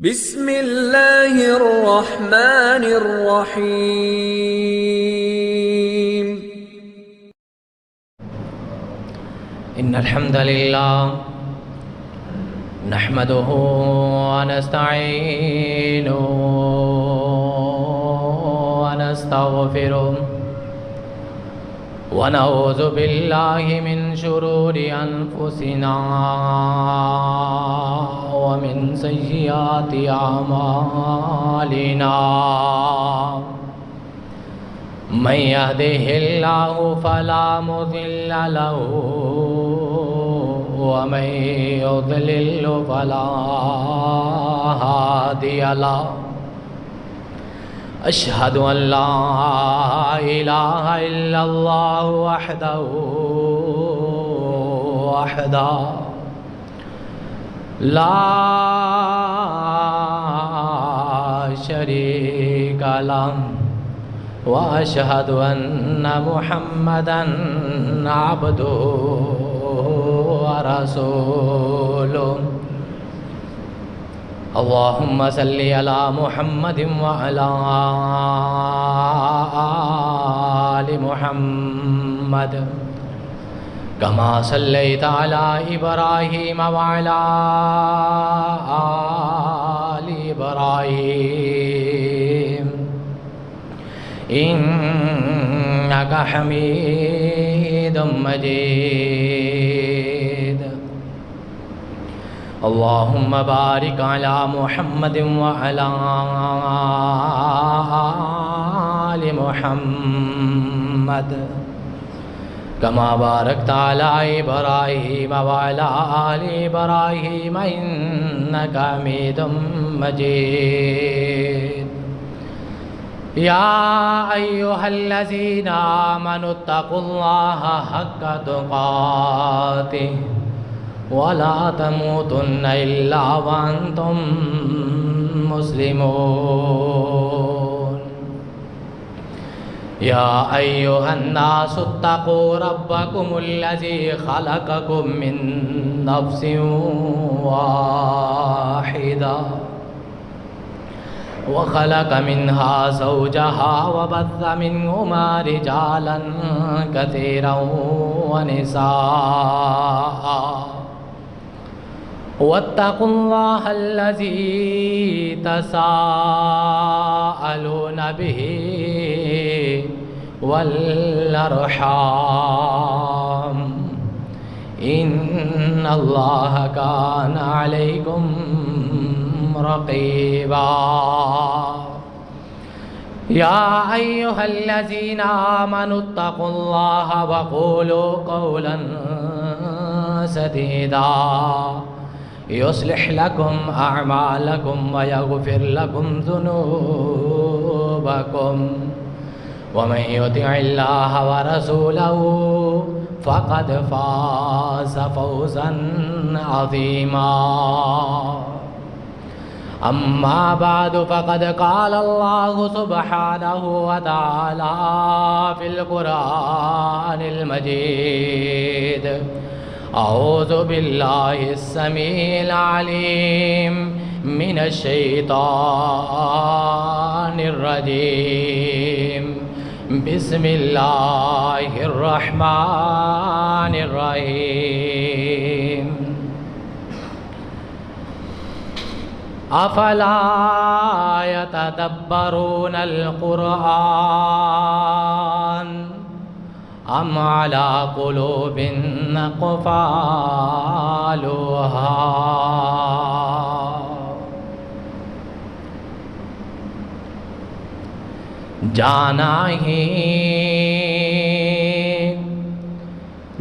بسم اللہ الرحمن الرحیم ان الحمد للہ نحمده ونستعینه ونستغفره ونعوذ باللہ من شرور انفسنا ومن سیئات اعمالنا من يهده اللہ فلا مضل له ومن يضلل فلا هادي له اشهد ان لا اله الا الله وحده لا شريك له واشهد ان محمدا عبده ورسوله اللهم صل على محمد وعلى آل محمد كما صليت على إبراهيم وعلى آل إبراهيم إنك حميد مجيد اللهم بارك على محمد وعلى آل محمد كما باركت على إبراهيم وعلى آل إبراهيم إنك حميد مجيد يا أيها الذين آمنوا اتقوا الله حق تقاته ولا تموتن إلا وأنتم مسلمون يا أيها الناس اتقوا ربكم الذي خلقكم من نفس واحدة وخلق منها زوجها وبث منهما رجالا كثيرا ونساء واتقوا الله الذي تساءلون به والأرحام إن الله كان عليكم رقيبا يا أيها الذين آمنوا اتقوا الله وقولوا قولا سديدا يصلح لكم أعمالكم ويغفر لكم ذنوبكم ومن يطع الله ورسوله فقد فاز فوزا عظيما أما بعد فقد قال الله سبحانه وتعالى في القرآن المجيد أعوذ بالله السميع العليم من الشيطان الرجيم بسم الله الرحمن الرحيم أفلا يتدبرون القرآن أم على قلوب أقفالها جانا ہی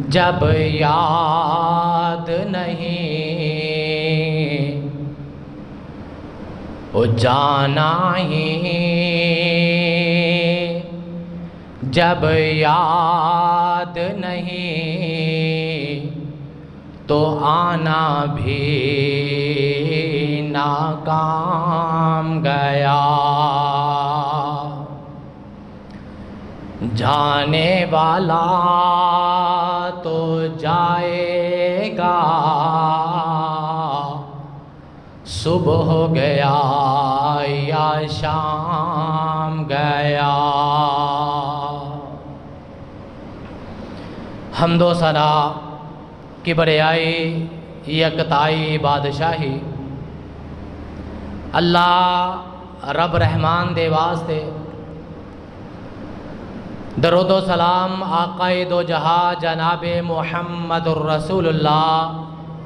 جب یاد نہیں وہ جانا ہی جب یاد نہیں تو آنا بھی ناکام گیا جانے والا تو جائے گا صبح گیا یا شام گیا، حمد و ثنا کبریائی یکتائی بادشاہی اللہ رب رحمان دے واسطے، درود و سلام آقائے دو جہاں جناب محمد الرسول اللہ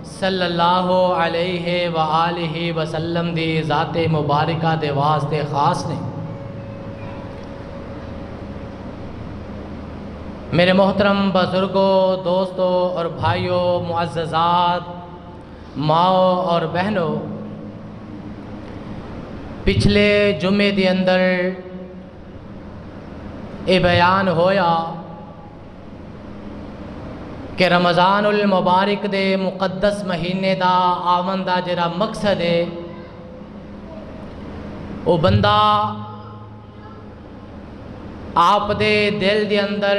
صلی اللہ علیہ وآلہ وسلم دی ذات مبارکہ دے واسطے خاص نے۔ میرے محترم بزرگوں، دوستوں اور بھائیوں، معززات، ماؤں اور بہنوں، پچھلے جمعے دے اندر یہ بیان ہویا کہ رمضان المبارک دے مقدس مہینے دا آمن دا جڑا مقصد ہے وہ بندہ آپ دے دل دے اندر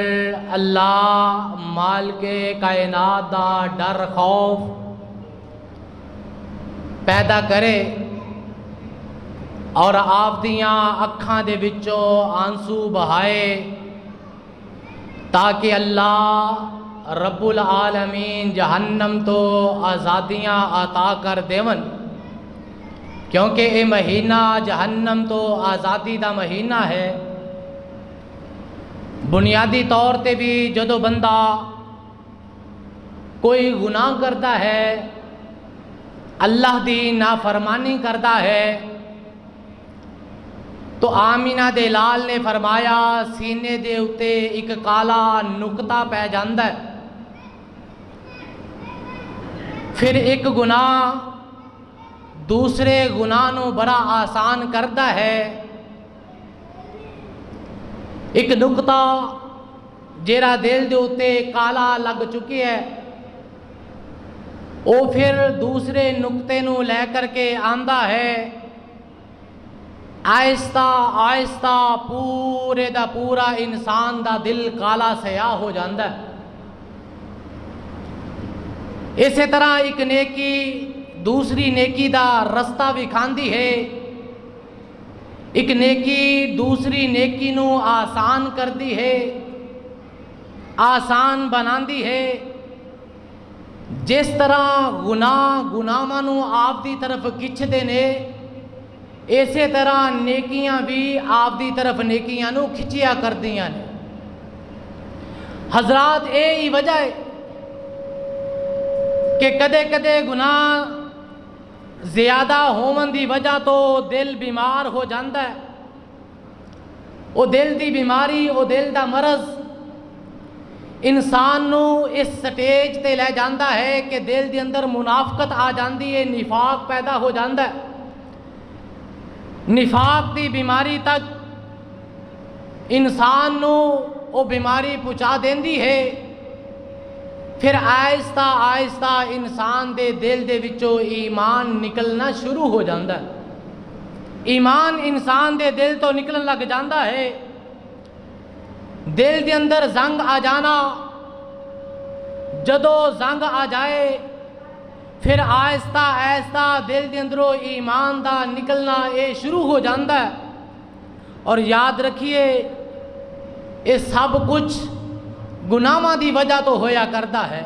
اللہ مالک کائنات دا ڈر خوف پیدا کرے اور آپ دیاں اکھاں دے وچوں آنسو بہائے، تاکہ اللہ رب العالمین جہنم تو آزادیاں عطا کر دیون، کیونکہ یہ مہینہ جہنم تو آزادی دا مہینہ ہے۔ بنیادی طور تے بھی جدو بندہ کوئی گناہ کرتا ہے، اللہ دی نافرمانی کرتا ہے، تو آمینہ دے لال نے فرمایا سینے دے اتے ایک کالا نقطہ پہ جاندہ ہے۔ پھر ایک گناہ دوسرے گناہ نو بڑا آسان کرتا ہے۔ ایک نقطہ جیرا دل دے اتے کالا لگ چکی ہے، وہ پھر دوسرے نقطے نو لے کر کے آندہ ہے، آہستہ آہستہ پورے دا پورا انسان دا دل کالا سیاہ ہو جاندہ ہے۔ اسی طرح ایک نیکی دوسری نیکی دا رستہ وکھاندی ہے، ایک نیکی دوسری نیکی نو آسان کر دی ہے، آسان بناندی ہے۔ جس طرح گناہ نو آپ دی طرف کھچ دینے، اسی طرح نیکیاں بھی آپ دی طرف نیکیاں نو کھچیا کر دیاں نے۔ حضرات ہی وجہ ہے کہ کدے کدے گناہ زیادہ ہومن دی وجہ تو دل بیمار ہو جاندہ ہے۔ وہ دل دی بیماری، وہ دل دا مرض انسان نو اس سٹیج تے لے جاندہ ہے کہ دل دی اندر منافقت آ جاندی ہے، نفاق پیدا ہو جاندہ ہے۔ نفاق دی بیماری تک انسان نو وہ بیماری پہنچا دیندی ہے، پھر آہستہ آہستہ انسان دے دل دے وچوں ایمان نکلنا شروع ہو جاندہ ہے۔ ایمان انسان دے دل تو نکلن لگ جاندہ ہے۔ دل دے اندر زنگ آ جانا، جدو زنگ آ جائے پھر آہستہ آہستہ دل دے اندروں ایمان دا نکلنا یہ شروع ہو جاندہ ہے۔ اور یاد رکھیے یہ سب کچھ گناہاں دی وجہ تو ہویا کرتا ہے۔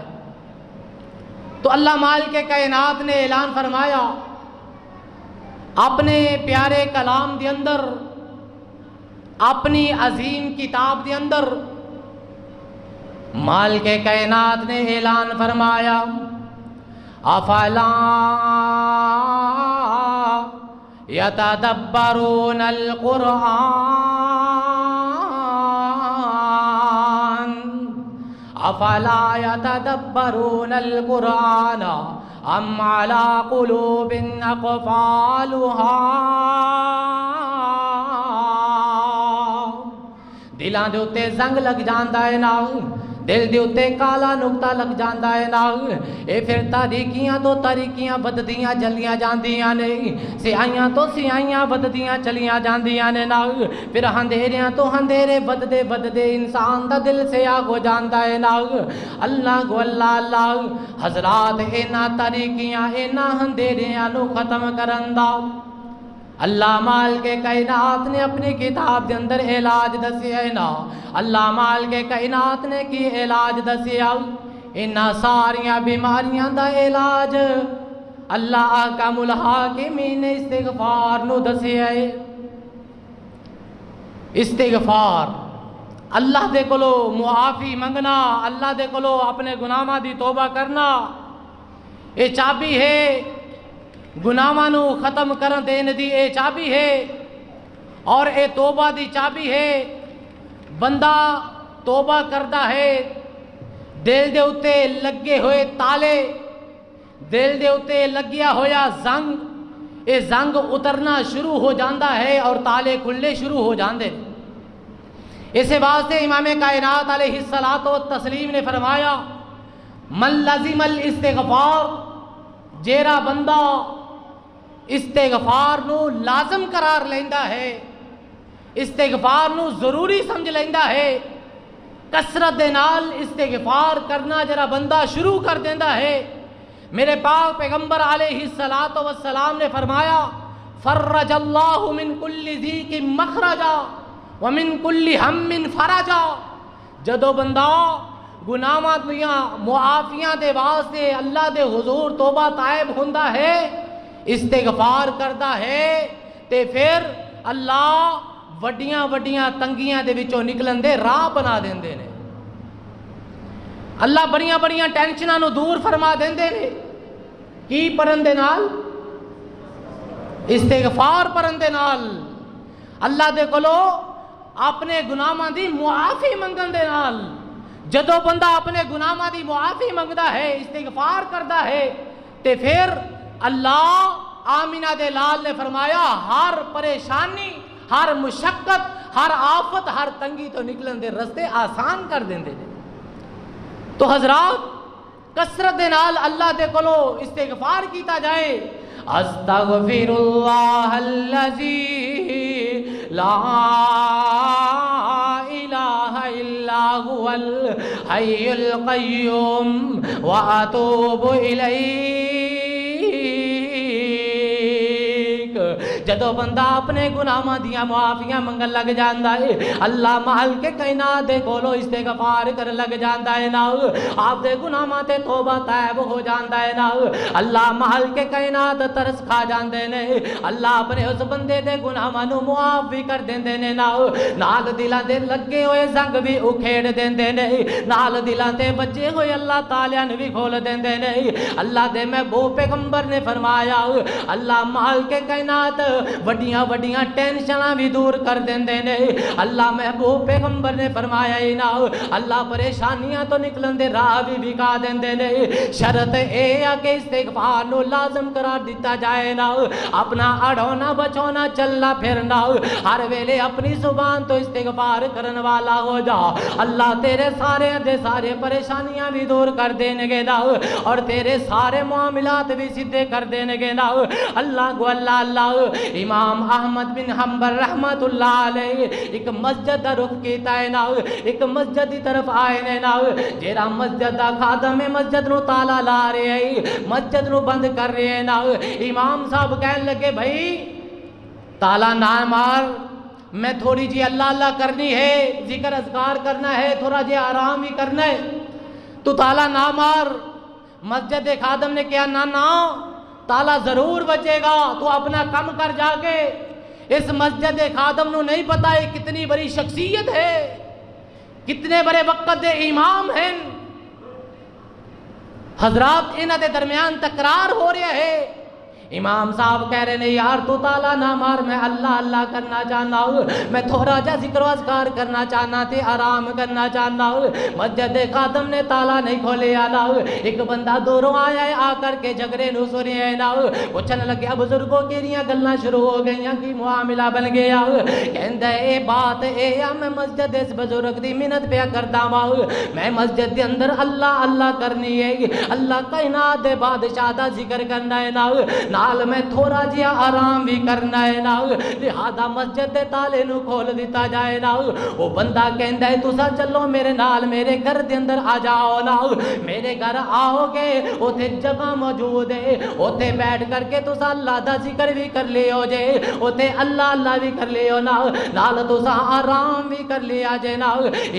تو اللہ مالک کائنات نے اعلان فرمایا اپنے پیارے کلام دے اندر، اپنی عظیم کتاب دے اندر، مالک کائنات نے اعلان فرمایا افلا یتدبرون القرآن افلا یتدبرون القرآن ام علی قلوب اقفالها، دلاں دے اتے زنگ لگ جاندہ ہے نا، دل دے اتے کالا نقطہ لگ جاندا ہے نا اے پھر تاریکیاں تو تاریکیاں بددیاں جلیاں جاندیاں نے سیاہیاں تو سیاہیاں بددیاں چلیاں جاندیاں نے نا پھر اندھیریاں تو اندھیرے بددے بددے انسان دا دل سیاہ ہو جاندا ہے نا اللہ کو اللہ اللہ حضرات اینا تاریکیاں اینا اندھیریاں نو ختم کرن دا اللہ مال کے کائنات نے اپنی کتاب دے اندر علاج دسیا ہے نا اللہ مال کے کائنات نے کی علاج دسیا انہاں ساریاں بیماریاں دا علاج اللہ احکام الحاکمین نے استغفار نو دسیا ہے استغفار اللہ دے کولو معافی منگنا اللہ دے کولو اپنے گناہاں دی توبہ کرنا یہ چابی ہے گناہاں نو ختم کرن دین دی اے چابی ہے اور اے توبہ دی چابی ہے بندہ توبہ کردا ہے دل دے اتے لگے ہوئے تالے دل دے اتے لگیا ہویا زنگ اے زنگ اترنا شروع ہو جاندا ہے اور تالے کھلنے شروع ہو جاندے اسے واسطے امام کائنات علیہ الصلوۃ والتسلیم نے فرمایا من لزم الاستغفار جیرا بندہ استغفار نو لازم قرار لیندا ہے استغفار نو ضروری سمجھ لیندا ہے کثرت دے نال استغفار کرنا جرا بندہ شروع کر دیندا ہے میرے پاک پیغمبر علیہ الصلوۃ والسلام نے فرمایا فرج اللہ من کل ضیق مخرجا ومن کل ہم فرجا جدو بندہ گناہاں دیاں معافیاں دے واسطے اللہ دے حضور توبہ طائب ہوندا ہے استغفار کردا ہے تے پھر اللہ وڈیاں وڈیاں تنگیاں دے وچوں نکلن دے راہ بنا دیندے نے اللہ بڑیاں بڑیاں ٹینشناں نو دور فرما دیندے نے کی پڑھن دے نال استغفار پڑھن دے نال اللہ دے کولو اپنے گناہاں دی معافی منگن دے نال جدو بندہ اپنے گناہاں دی معافی منگدا ہے استغفار کردا ہے تے پھر اللہ آمینہ دے لال نے فرمایا ہر پریشانی ہر مشقت ہر آفت ہر تنگی تو نکلن دے رستے آسان کر دیندے نے تو حضرات کثرت دے نال اللہ دے کولو استغفار کیتا جائے استغفر اللہ الذی لا الہ الا هو الحی القیوم واتوب الیہ جدو بندہ اپنے گناہاں دیاں معافیاں منگن لگ جاندا ہے اللہ محل کے کائنات دے کولو استغفار کر لگ جاندا ہے نا آپ دے گناہاں تے توبہ طائب ہو جاندا ہے نا اللہ محل کے کائنات ترس کھا جاندے نے اللہ اپنے اس بندے دے گناہاں نو معاف بھی کر دیندے نے نا نال دلاں دے لگے ہوئے زنگ بھی اکھیڑ دیندے نے نال دلاں تے بچے ہوئے اللہ تعالیٰ نے بھی کھول دیندے نے اللہ دے محبوب پیغمبر نے فرمایا اللہ محل کے کائنات وڈیاں وڈیاں ٹینشناں بھی دور کر دیندے نے اللہ محبوب پیغمبر نے فرمایا ہی نا اللہ پریشانیاں تو نکلن دے راہ بھی بکا دیندے نے شرط اے ہے کہ استغفار نو لازم قرار دیتا جائے نا اپنا اڑونا بچونا چلنا پھرنا ہر ویلے اپنی زبان تو استغفار کرن والا ہو جا اللہ تیرے سارے دے سارے پریشانیاں بھی دور کر دینے گے نا اور تیرے سارے معاملات بھی سیدھے کر دینے گے نا اللہ کو اللہ اللہ امام احمد بن حنبل رحمت اللہ علیہ ایک مسجد دا رخ کیتا ہے نا ایک مسجد دی طرف آئے نے نا جیرا مسجد دا خادم مسجد نو تالا لا رہے ہیں مسجد نو بند کر رہے ہیں نا امام صاحب کہنے لگے بھائی تالا نہ مار میں تھوڑی جی اللہ اللہ کرنی ہے ذکر اذکار کرنا ہے تھوڑا جی آرام ہی کرنا ہے تو تالا نہ مار مسجد خادم نے کہا نہ تالا ضرور بچے گا تو اپنا کم کر جا کے اس مسجد خادم نو نہیں پتا ہے کتنی بڑی شخصیت ہے کتنے بڑے وقت دے امام ہیں حضرات انہاں دے درمیان تکرار ہو رہا ہے امام صاحب کہہ رہے ہیں یار تو تالا نہ مار، میں اللہ اللہ کرنا چاہنا ہوں، میں تھوڑا جا ذکر و اذکار کرنا چاہنا تھے، آرام کرنا چاہنا ہوں۔ مسجد خادم نے تالا نہیں کھولے آنا، ایک بندہ دوروں آیا ہے، آ کر کے جھگڑے نو سنے ہے نا، پوچھنے لگیا بزرگوں کے لیے گلنا شروع ہو گئی کہ معاملہ بن گیا، کہندا اے بات اے میں مسجد اس بزرگ دی منت پیا کردا وا، میں مسجد دے اندر اللہ اللہ کرنی ہے، اللہ کائنات دے بادشاہ دا ذکر کرنا ہے نا، نال میں تھوڑا جیا آرام بھی کرنا ہے نا، لہذا مسجد دے تالے نو کھول دیتا جائے نا۔ وہ بندہ کہندا ہے تسا چلو میرے نال میرے گھر دے اندر آ جاؤ نا، میرے گھر آؤ گے اوتھے جگہ موجود ہے، اوتھے بیٹھ کر کے تسا اللہ دا ذکر بھی کر لیو جے، اوتھے اللہ اللہ بھی کر لیو نا، نال تسا آرام بھی کر لیا جے نا۔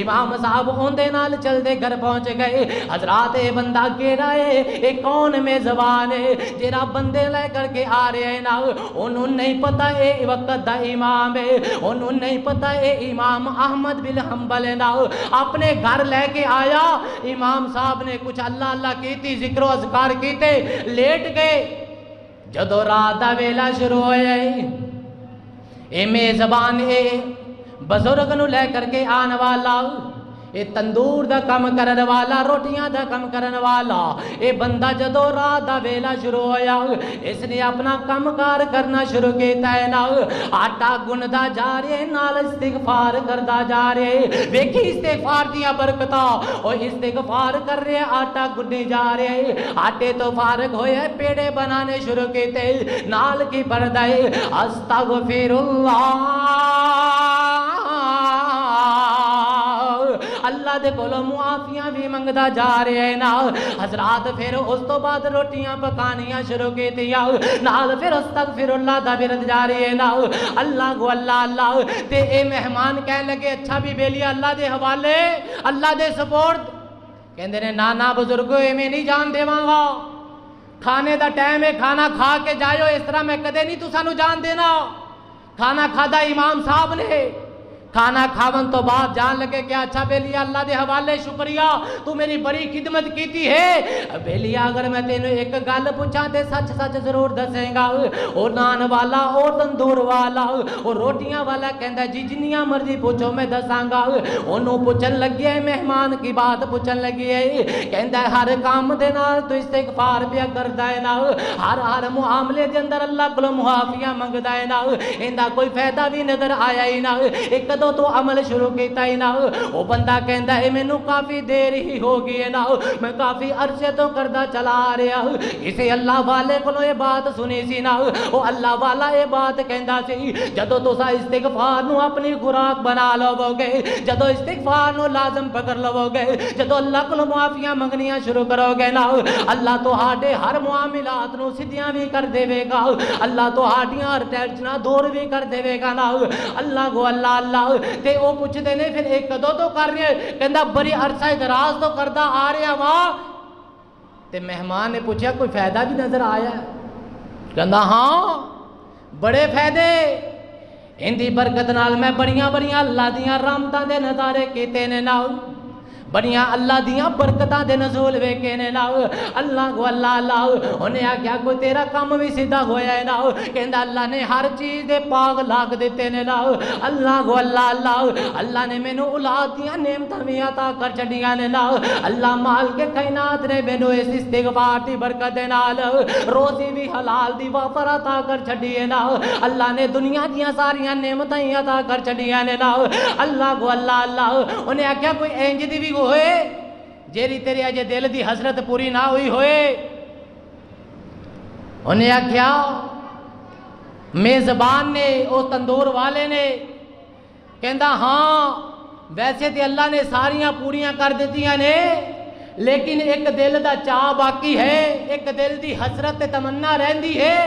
امام صاحب اوندے نال چل دے گھر پہنچ گئے، حضرات اے بندہ کیڑا ہے، اے کون میں زبان ہے جیڑا بندے لے کر کے آ رہے ہیں نا، انہوں نہیں پتا اے وقت دا امام ہے، انہوں نہیں پتا اے امام احمد بن حنبل ہے نا، اپنے گھر لے کے آیا، امام صاحب نے کچھ اللہ اللہ کیتی، ذکر و اذکار کیتے، لیٹ گئے، جدو رات دا ویلا شروع ہویا اے میزبان اے بزرگ نو لے کر کے آن والا، اے تندور دا کم کرن والا، روٹیاں دا کم کرن والا، اے بندہ جدو رات دا ویلا شروع ہویا، اس نے اپنا کم کار کرنا شروع کیتا ہے نا، آٹا گندا جا رہے نال استغفار کردا جا رہے، ویکھی استغفار دیا برکتاں، اور استغفار کر رہے آٹا گنڈے جا رہے، آٹے تو فارغ ہوئے پیڑے بنانے شروع کیتے، نال کی پردہ استغفر اللہ دے کولو معافیاں بھی منگدا جا رہے ہیں نا۔ حضرات پھر اس تو بعد روٹیاں پکانیاں شروع کیتیاں، نال پھر استغفر اللہ دا ورد جاری ہے نا، اللہ کو اللہ اللہ، تے اے مہمان کہنے لگے اچھا بھی بیلی اللہ دے حوالے، اللہ دے سپورٹ، کہندے نے نانا بزرگو میں نہیں جان دیواں گا، کھانے دا ٹائم ہے، کھانا کھا کے جائیو، اس طرح میں کدے نہیں تو سانو جان دینا۔ کھانا کھادا امام صاحب نے، کھانا کھاون تو بعد جان لگے کہ اچھا بیلیا اللہ دے حوالے شکریہ، تو میری بڑی خدمت کیتی ہے، بیلیا اگر میں تینوں ایک گل پوچھاں تے سچ سچ ضرور دسیں گا، اور نان والا اور تندور والا اور روٹیاں والا کہندا جی جنیاں مرضی پوچھو میں دساں گا، انہوں پوچھن لگی ہے مہمان کی بات پوچھن لگی ہے، کہندا ہر کام دے نال تو استغفار پیا کردا ہے نا، ہر معاملے دے اندر اللہ کولوں معافیاں منگدا ہے نا، ایندا کوئی فائدہ بھی نظر آیا ہی نہ، ایک تو عمل شروع کیتا ہی نہ، وہ بندہ کہندا ہے مینوں کافی دیر ہی ہو گئی ہے نا، میں کافی عرصے تو کردا چلا آ رہا ہوں، اسے اللہ والے کو یہ بات سنی سی نا، وہ اللہ والا یہ بات کہندا سی جدو تسا استغفار نو اپنی خوراک بنا لو گے، جدو استغفار نو لازم پکڑ لو گے، جدو اللہ کو معافیاں منگنیاں شروع کرو گے نا، اللہ تو ہاڈے ہر معاملات نو سیدھیاں بھی کر دے گا، اللہ تو ہاڈیاں ہر ٹینشناں دور بھی کر دے گا نا، اللہ کو اللہ اللہ تے او پوچھتے نے پھر ایک کدو تو کر رہے ہیں، کہندا بڑی عرصہ دراز تو کردا آ رہا وہاں، تے مہمان نے پوچھا کوئی فائدہ بھی نظر آیا ہے، کہندا ہاں بڑے فائدے، اندی برکت نال میں بڑیاں بڑیاں اللہ دیاں رحمتاں دے نظارے کیتے نے نا، بڑیاں اللہ دیاں برکتاں دے نزول ویکھے نے نا، اللہ کو اللہ اللہ، انہیں آکھیا کوئی تیرا کام بھی سیدھا ہویا ہے نا، کہندا اللہ نے ہر چیز دے پاگ لاگ دیتے نے نا، اللہ کو اللہ اللہ، اللہ نے مینوں اولاد دیاں نعمتاں بھی عطا کر چھڈیاں نے نا، اللہ مال کے کائنات نے مینوں اس استغفار دی برکت دے نال روزی بھی حلال دی وافر عطا کر چھڈی ہے نا، اللہ نے دنیا دیاں ساریاں نعمتاں عطا کر چھڈیاں نے نا، اللہ کو اللہ اللہ، انہیں آکھیا کوئی انج دی بھی ہوئے جیری تیری اجے دل دی حسرت پوری نہ ہوئی ہوئے، انہیں آکھیا میزبان نے او تندور والے نے، کہندا ہاں ویسے تے اللہ نے ساریاں پوریاں کر دیتیاں نے، لیکن ایک دل دا چاہ باقی ہے، ایک دل دی حسرت تے تمنا رہندی ہے،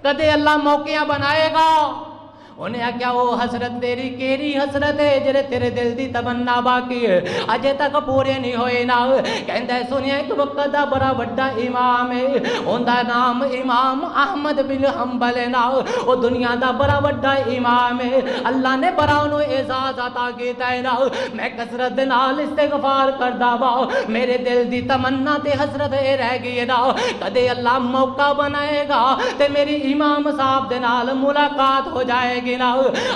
کدے اللہ موقعہ بنائے گا انہیں آکھیا وہ حسرت تیری کیری حسرت ہے جڑے تیرے دل دی تمنا باقی ہے اجے تک پورے نہیں ہوئے نا کہندا ہے سنیا ایک وقت دا بڑا بڑا امام ہے اوندا نام امام احمد بن حنبل ہے نا وہ دنیا دا بڑا بڑا امام ہے اللہ نے بڑا انہوں اعزاز عطا کیتا ہے نا میں کثرت دے نال استغفار کردا وا میرے دل دی تمنا تے حسرت اے رہ گئی ہے نا کدے اللہ موقع بنائے گا تے میری امام صاحب دے نال ملاقات ہو جائے گی نا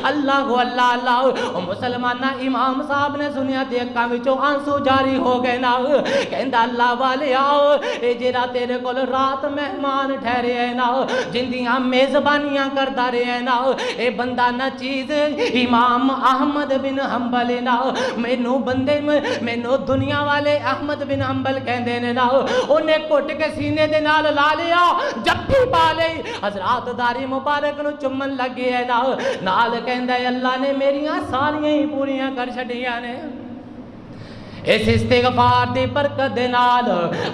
اللہ اللہ اللہ مسلمانہ امام صاحب نے سنیا تے اکھاں وچوں آنسو جاری ہو گئے نا کہندا اللہ والے آؤ اے جڑا تیرے کول رات مہمان ٹھہرے ہے نا جندیاں میزبانیاں کردا رہے نا اے بندہ نہ چیز امام احمد بن حنبل نا مینوں بندے مینوں دنیا والے احمد بن حنبل کہندے نے نا اونے کٹ کے سینے دے نال لا لیا جپی پا لئی حضرات داری مبارک نو چمن لگے ہے نا نال کہندا ہے اللہ نے میریاں ساریاں ہی پوریاں کر چھڈیاں نے اس استغفار دی برکت دے نال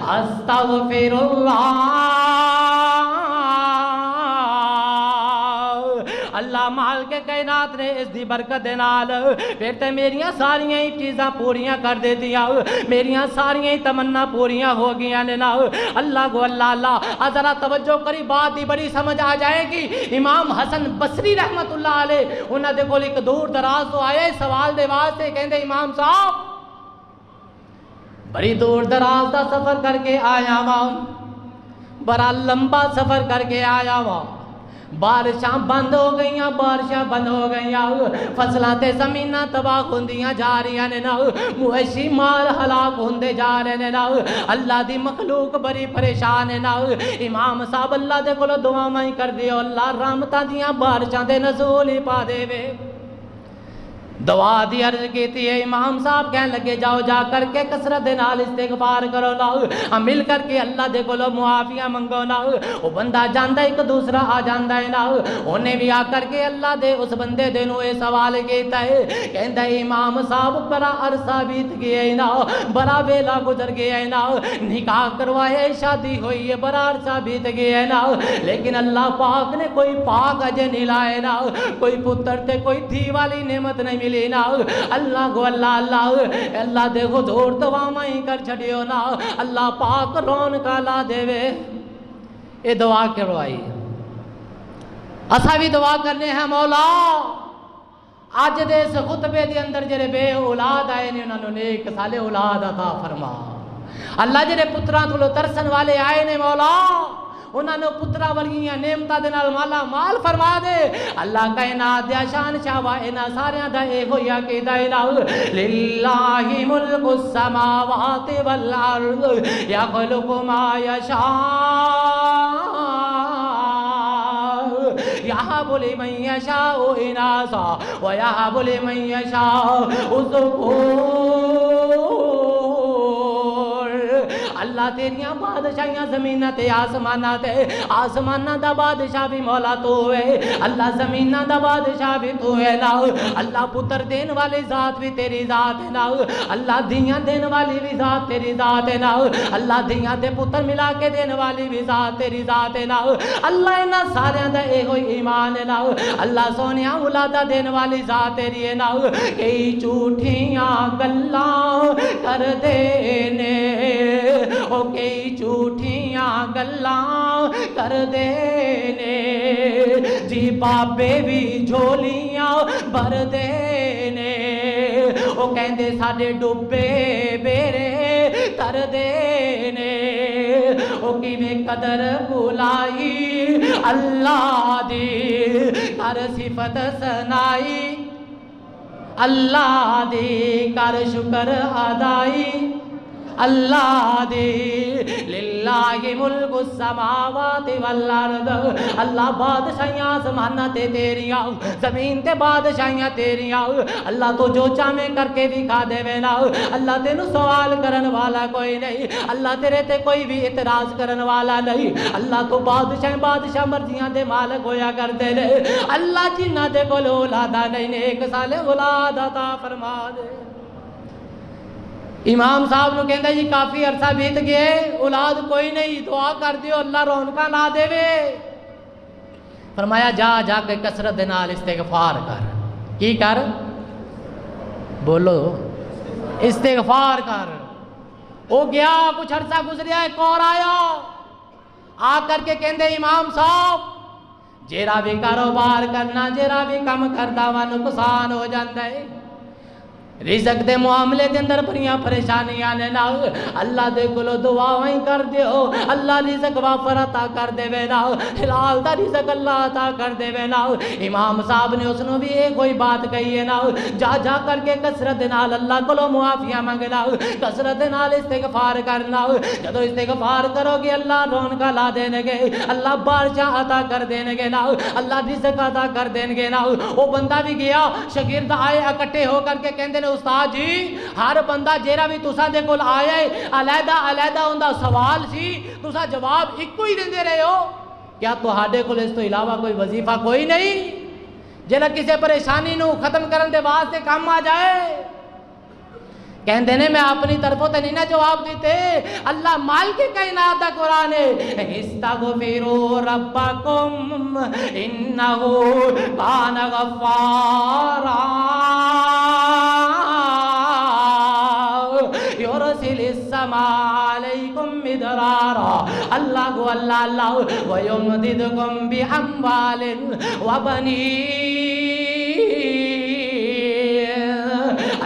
استغفر اللہ مال کے کائنات نے اس دی برکت دے نال پھر تے میریاں ساریاں ہی چیزاں پوریاں کر دیتیاں میریاں ساریاں ہی تمنا پوریاں ہو گیاں نے نا اللہ کو اللہ اللہ ذرا توجہ کری بات دی بڑی سمجھ آ جائے گی امام حسن بصری رحمت اللہ علیہ انہاں دے کول ایک دور دراز تو آئے سوال دے واسطے کہندے امام صاحب بڑی دور دراز دا سفر کر کے آیا وا بڑا لمبا سفر کر کے آیا وا بارشاں بند ہو گئیاں بارشاں بند ہو گئیاں فصلاں تے زمیناں تباہ ہوندیاں جا رہیاں نے نا مویشی مال ہلاک ہوندے جا رہے نے نا اللہ دی مخلوق بڑی پریشان ہے نا امام صاحب اللہ دے کولو دعا مائی کر دیو اللہ رحمتاں دیاں بارشاں دے نزول ہی پا دے وے دعا دی عرض کیتی ہے امام صاحب کہنے لگے جاؤ جا کر کے کثرت دے نال استغفار کرو نا مل کر کے اللہ دے کولو معافیاں منگو نا وہ بندہ جاندا ایک دوسرا آ جاندا ہے نا انہیں بھی آ کر کے اللہ دے اس بندے دے نو اے سوال کیتا ہے کہندا ہے امام صاحب بڑا عرصہ بیت گیا ہے نا بڑا ویلا گزر گیا ہے نا نکاح کروائے شادی ہوئی ہے بڑا عرصہ بیت گیا ہے نا لیکن اللہ پاک نے کوئی پاک اجے نہیں لائے نا کوئی پتر تے کوئی دھی والی نعمت نہیں لینا اللہ کو اللہ اللہ اللہ دے حضور دعا مائی کر چھڑیو نا اللہ پاک رون کا لا دے وے اے دعا کروائی اسا بھی دعا کرنے ہیں مولا آج دے اس خطبے دے اندر جڑے بے اولاد آئے نے انہوں نے ایک سالے اولاد عطا فرما اللہ جڑے پتران تو ترسن والے آئے نے مولا انہاں نے پترا ورگیاں نعمتاں دے نال مالا مال فرما دے اللہ کائنات دے شان شاوا انہاں ساریاں دا اے ہویا کہ دائنا للہ ملک السماوات والارض یخلق ما یشاء یہب لمن یشاء اناثا ویہب لمن یشاء الذکور اللہ تیریاں بادشاہیاں زمینہ تے آسمانہ تے آسمانہ دا بادشاہ بھی مولا تو ہے اللہ زمینہ دا بادشاہ بھی تو ہے نا اللہ پتر دین والی ذات بھی تیری ذات ہے نا اللہ دھیاں دین والی بھی ذات تیری ذات ہے نا اللہ دھیاں دے پتر ملا کے دین والی بھی ذات تیری ذات ہے نا اللہ انہاں ساریاں دا اے ہوئی ایمان ہے نا اللہ سونیاں اولادہ دین والی ذات تیری ہے نا کئی جھوٹیاں گلاں کر دینے او کئی جھوٹیاں گلاں کر دینے جی بابے بھی جھولیاں بھر دینے او کہندے ساڈے ڈوبے بیرے تر دینے او کیویں قدر بھلائی اللہ دی کر صفت سنائی اللہ دی کر شکر ادائی اللہ دے للہ ملک السماوات والارض اللہ بادشاہیاں آسمانہ تے تیریاں زمین تے بادشاہیاں تیریاں اللہ تو جو چاہے کر کے بھی کھا دے وینا اللہ تینو سوال کرن والا کوئی نہیں اللہ تیرے تے کوئی بھی اعتراض کرن والا نہیں اللہ تو بادشاہ مرضیاں دے مالک ہویا کر دے لے اللہ جنہ دے کول اولادہ نہیں ایک سال اولاد عطا فرما دے امام صاحب نو کہندا جی کافی عرصہ بیت گئے اولاد کوئی نہیں دعا کر دیو اللہ رونقاں لا دے وے فرمایا جا جا کے کثرت دے نال استغفار کر. کی کر؟ بولو استغفار کر. وہ گیا کچھ عرصہ گزریا ایک اور آیا آ کر کے کہندے امام صاحب جیڑا بھی کاروبار کرنا جیڑا بھی کم کردا وا نقصان ہو جاندا ہے. رزق دے معاملے دے اندر بڑیاں پریشانیاں نے نا اللہ دے کولو دعاواں کر دیو اللہ رزق وافر عطا کر دے وے نا حلال دا رزق اللہ عطا کر دے وے نا. امام صاحب نے اس نو بھی ایک کوئی بات کہی ہے نا جا جا کر کے کثرت نال اللہ کولو معافیاں منگنا کثرت نال استغفار کرنا. جدو استغفار کرو گے اللہ رونقاں لا دین گے اللہ بارشاں عطا کر دین گے نا اللہ رزق عطا کر دین گے نا. وہ بندہ بھی گیا شاگرد آئے اکٹھے ہو کر کے کہندے استاد جی ہر بندہ جیرا بھی تساں دے کول آیا ہے علیحدہ علیحدہ ہوندا سوال سی تساں جواب ایکو ہی دیندے رہے ہو کیا تہاڈے کول اس تو علاوہ کوئی وظیفہ کوئی نہیں جیڑا کسی پریشانی نو ختم کرن دے واسطے کام آ جائے؟ کہندے نے میں اپنی طرفوں تے نہیں نہ جواب دیتے. اللہ مالک کائنات دا قرآن ہے استغفروا ربکم انہ کان غفارا یرسل السماء علیکم مدرارا اللہ کو اللہ اللہ ویمددکم باموال وبنین.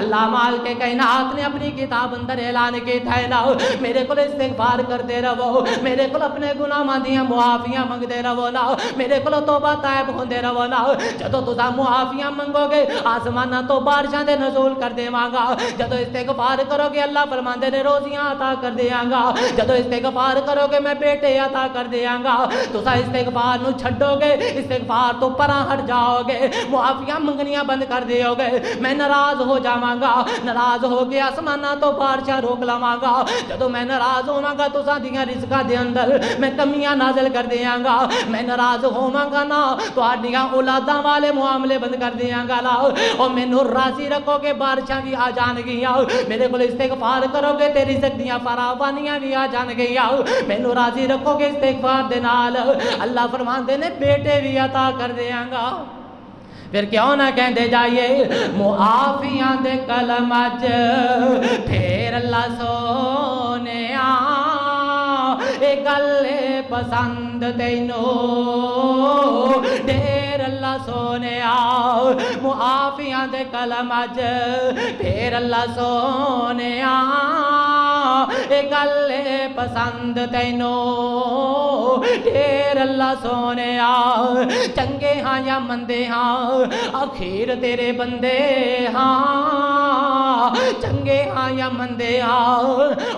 اللہ مال کے کائنات نے اپنی کتاب اندر اعلان کیتا ہے نا میرے کو استغفار کرتے رہو میرے کو اپنے گناہاں دیاں معافیاں منگتے رہو نا میرے کو توبہ طائب ہوندے رہو نا. جدو تساں معافیاں منگو گے آسماناں تو بارشاں دے نزول کر دیواں گا. جدو استغفار کرو گے اللہ فرماندے نے روزیاں عطا کر دیاں گا. جدو استغفار کرو گے میں بیٹے عطا کر دیاں گا. تساں استغفار نو چھڈو گے استغفار تو پراں ہٹ جاؤ گے معافیاں منگنیاں بند کر دیو گے میں ناراض ہو جاواں گا. ناراض ہو گیا آسماناں تو بارشاں روک لواں گا. جدو میں ناراض ہوواں گا تساں دیاں رزقاں دے اندر میں کمیاں نازل کر دیاں گا. میں ناراض ہوواں گا نا تہاڈیاں اولاداں والے معاملے بند کر دیاں گا لا. او مینوں راضی رکھو گے بارشاں بھی آ جان گیاں میرے کول استغفار کرو گے تے رزق دیاں فراوانیاں بھی آ جان گیاں. مینوں راضی رکھو گے استغفار دے نال اللہ فرماندے نے بیٹے بھی عطا کر دیاں گا. پھر کیوں نہ کہندے جائیے معافیاں دے کلم اج پھر اللہ سونیا اے گل پسند تینوں ڈھیر اللہ سونیا معافیاں دے کلم اج پھر اللہ سونیا اے گل پسند تینوں ڈھیر اللہ سونیا. چنگے ہاں یا مندے ہاں اخیر تیرے بندے ہاں چنگے ہاں یا مندے ہاں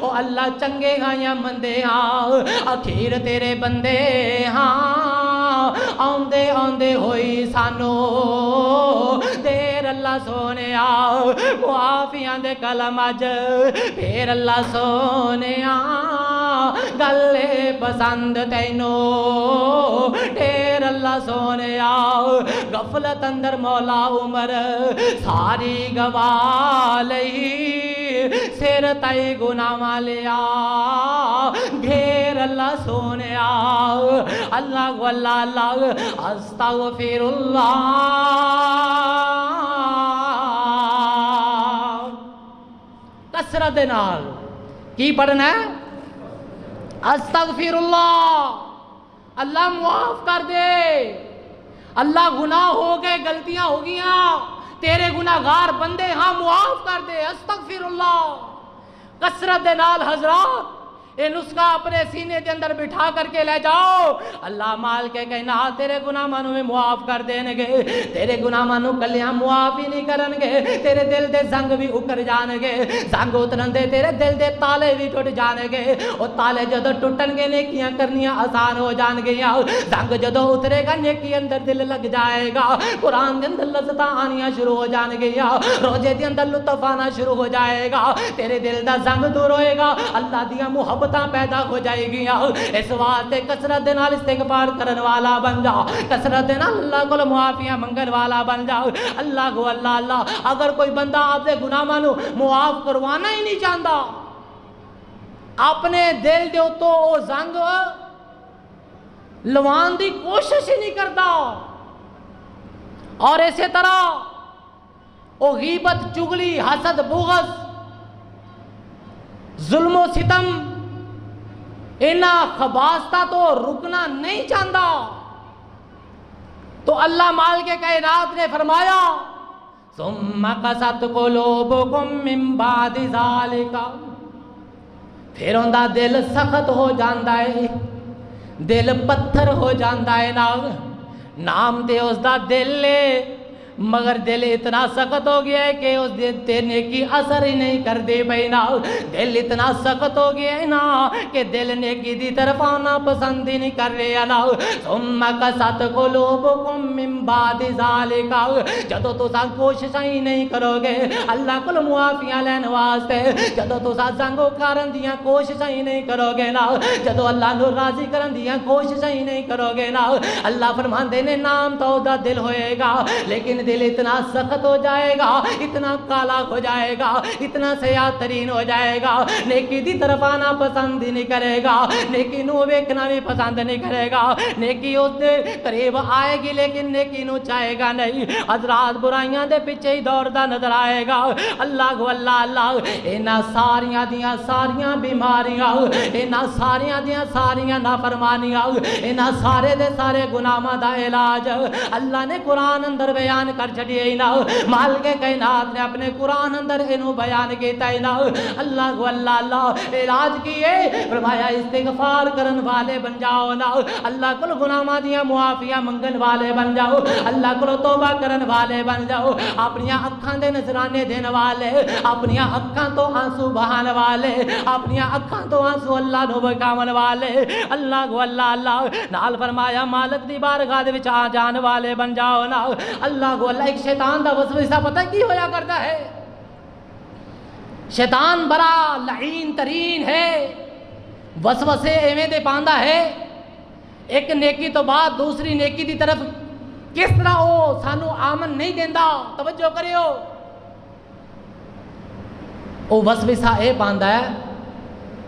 او اللہ چنگے ہاں یا مندے ہاں اخیر تیرے بندے ہاں آندے آندے ہوئی سانو دیر اللہ سونیا معافیاں دے کلم اج پھر اللہ سونیا گلے پسند تینوں ڈھیر اللہ سونیا. غفلت اندر مولا عمر ساری گوا لئی سر تائی گناہ لیا گھیر اللہ سونیا. اللہ واللہ اللہ استغفر اللہ کثرت نال کی پڑھنا ہے استغفر اللہ اللہ معاف کر دے اللہ گناہ ہو گئے غلطیاں ہو گیاں تیرے گناہگار بندے ہاں معاف کر دے استغفر اللہ. کثرت نال حضرات یہ نسخہ اپنے سینے کے اندر بٹھا کر کے لے جاؤ. اللہ مال کے کہنا تیرے گناہ مانو میں معاف کر دیں گے تیرے گناہ مانو کلیاں معاف ہی نہیں کرن گے تیرے دل دے زنگ بھی اکر جان گے زنگ اترن دے تیرے دل دے تالے بھی ٹوٹ جان گے اور تالے جدو ٹوٹن گے نیکیاں کرنیاں آسان ہو جان گیا. زنگ جدو اترے گا نیکی اندر دل لگ جائے گا قرآن کے اندر لذتاں آنیاں شروع ہو جان گیا روزے دے اندر لطف آنا شروع ہو جائے گا تیرے دل دا زنگ دور ہوئے گا اللہ دیا محبت پیدا ہو جائے گی. اس واسطے کثرت نال استغفار کرن والا بن جا کثرت نال اللہ کو معافیاں منگن والا بن جا. اللہ کو اللہ اللہ اگر کوئی بندہ آپ سے گناہاں نو معاف کروانا ہی نہیں چاہتا اپنے دل دے تو او زنگ لوان دی کوشش ہی نہیں کرتا. اور اسی طرح وہ غیبت، چغلی، حسد، بغض، ظلم و ستم، انہاں خباستہ تو رکنا نہیں چاہتا. تو اللہ مال کے کائنات نے فرمایا ثم قست قلوبکم من بعد ذالک، پھر اندہ دل سخت ہو جاندہ ہے، دل پتھر ہو جاندہ ہے. نام تے اس دا دل لے، مگر دل اتنا سخت ہو گیا ہے کہ اس دل نیکی اثر ہی نہیں کر دے پئی نا. دل اتنا سخت ہو گیا ہے نا کہ دل نیکی دی طرف آنا پسند ہی نہیں کر رہے نا. ثم قست قلوبکم من بعد ذالک، جدو تساں کوششاں ہی نہیں کرو گے اللہ کو معافیاں لین واسطے، جدو تساں زنگو کرن دیاں کوششاں ہی نہیں کرو گے نا، جدو اللہ نو راضی کرن دیاں کوششاں ہی نہیں کرو گے نا، اللہ فرماندے نے نام تو دا دل ہوئے گا، لیکن دل اتنا سخت ہو جائے گا، اتنا کالا ہو جائے گا، اتنا سیاہ ترین ہو جائے گا، نیکی دی طرف آنا پسند ہی نہیں کرے گا، نیکی نو ویکھنا بھی پسند نہیں کرے گا. نیکی اس دے قریب آئے گی لیکن نیکی نو چاہے گا نہیں. حضرات برائیاں دے پیچھے ہی دوڑدا نظر آئے گا. اللہ اللہ اللہ، انہاں ساریاں دیاں ساریاں بیماریاں، انہاں ساریاں دیاں ساریاں نافرمانیاں، انہاں سارے دے سارے گناہاں دا علاج اللہ نے قرآن اندر بیان کر چھڑی ہے نا. مال کے کائنات نے اپنے قرآن اندر انہوں بیان کیتا ہے نا. اللہ اللہ اللہ علاج کیے، فرمایا استغفار کرن والے بن جاؤ نا، اللہ کو گناہاں دیاں معافیاں منگن والے بن جاؤ، اللہ کو توبہ کرن والے بن جاؤ، اپنی اکھاں دے نذرانے دین والے، اپنی اکھاں تو آنسو بہان والے، اپنی اکھاں تو آنسو اللہ نو بہاون والے. اللہ اللہ اللہ نال فرمایا مالک دی بارگاہ دے وچ آ جان والے بن جاؤ نا. اللہ کو اللہ ایک شیطان دا وسوسہ پتہ کی ہویا کرتا ہے؟ شیطان بڑا لعین ترین ہے، وسوسے ایویں دے پاندا ہے، ایک نیکی تو بعد دوسری نیکی دی طرف کس طرح وہ سانو آمن نہیں دیندا. توجہ کریو، وہ وسوسہ اے پاندا ہے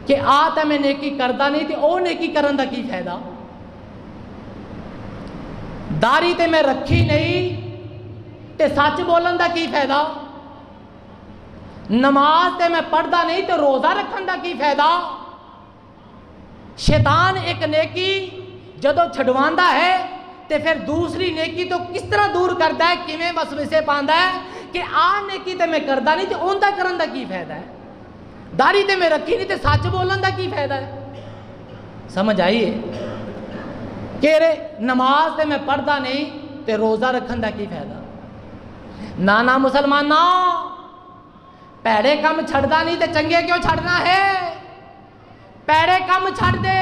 کہ آ تے میں نیکی کردا نہیں تے او نیکی کرن دا کی فائدہ، داڑھی تے میں رکھی نہیں تے سچ بولن دا کی فائدہ، نماز تے میں پڑھدا نہیں تے روزہ رکھن دا کی فائدہ. شیطان ایک نیکی جدو چھڈواندا ہے تے پھر دوسری نیکی تو کس طرح دور کردا ہے، کیویں وسوسے پاندا ہے کہ آ نیکی تے میں کردا نہیں تے اوندا کرن دا کی فائدہ ہے، داڑھی تے میں رکھی نہیں تے سچ بولن دا کی فائدہ ہے. سمجھ آئیے کہ نماز تے میں پڑھدا نہیں تے روزہ رکھن دا کی فائدہ. نانا مسلمانہ پیڑے کم چھڑدا نہیں تے چنگے کیوں چھڑنا ہے؟ پیڑے کم چھڑ دے،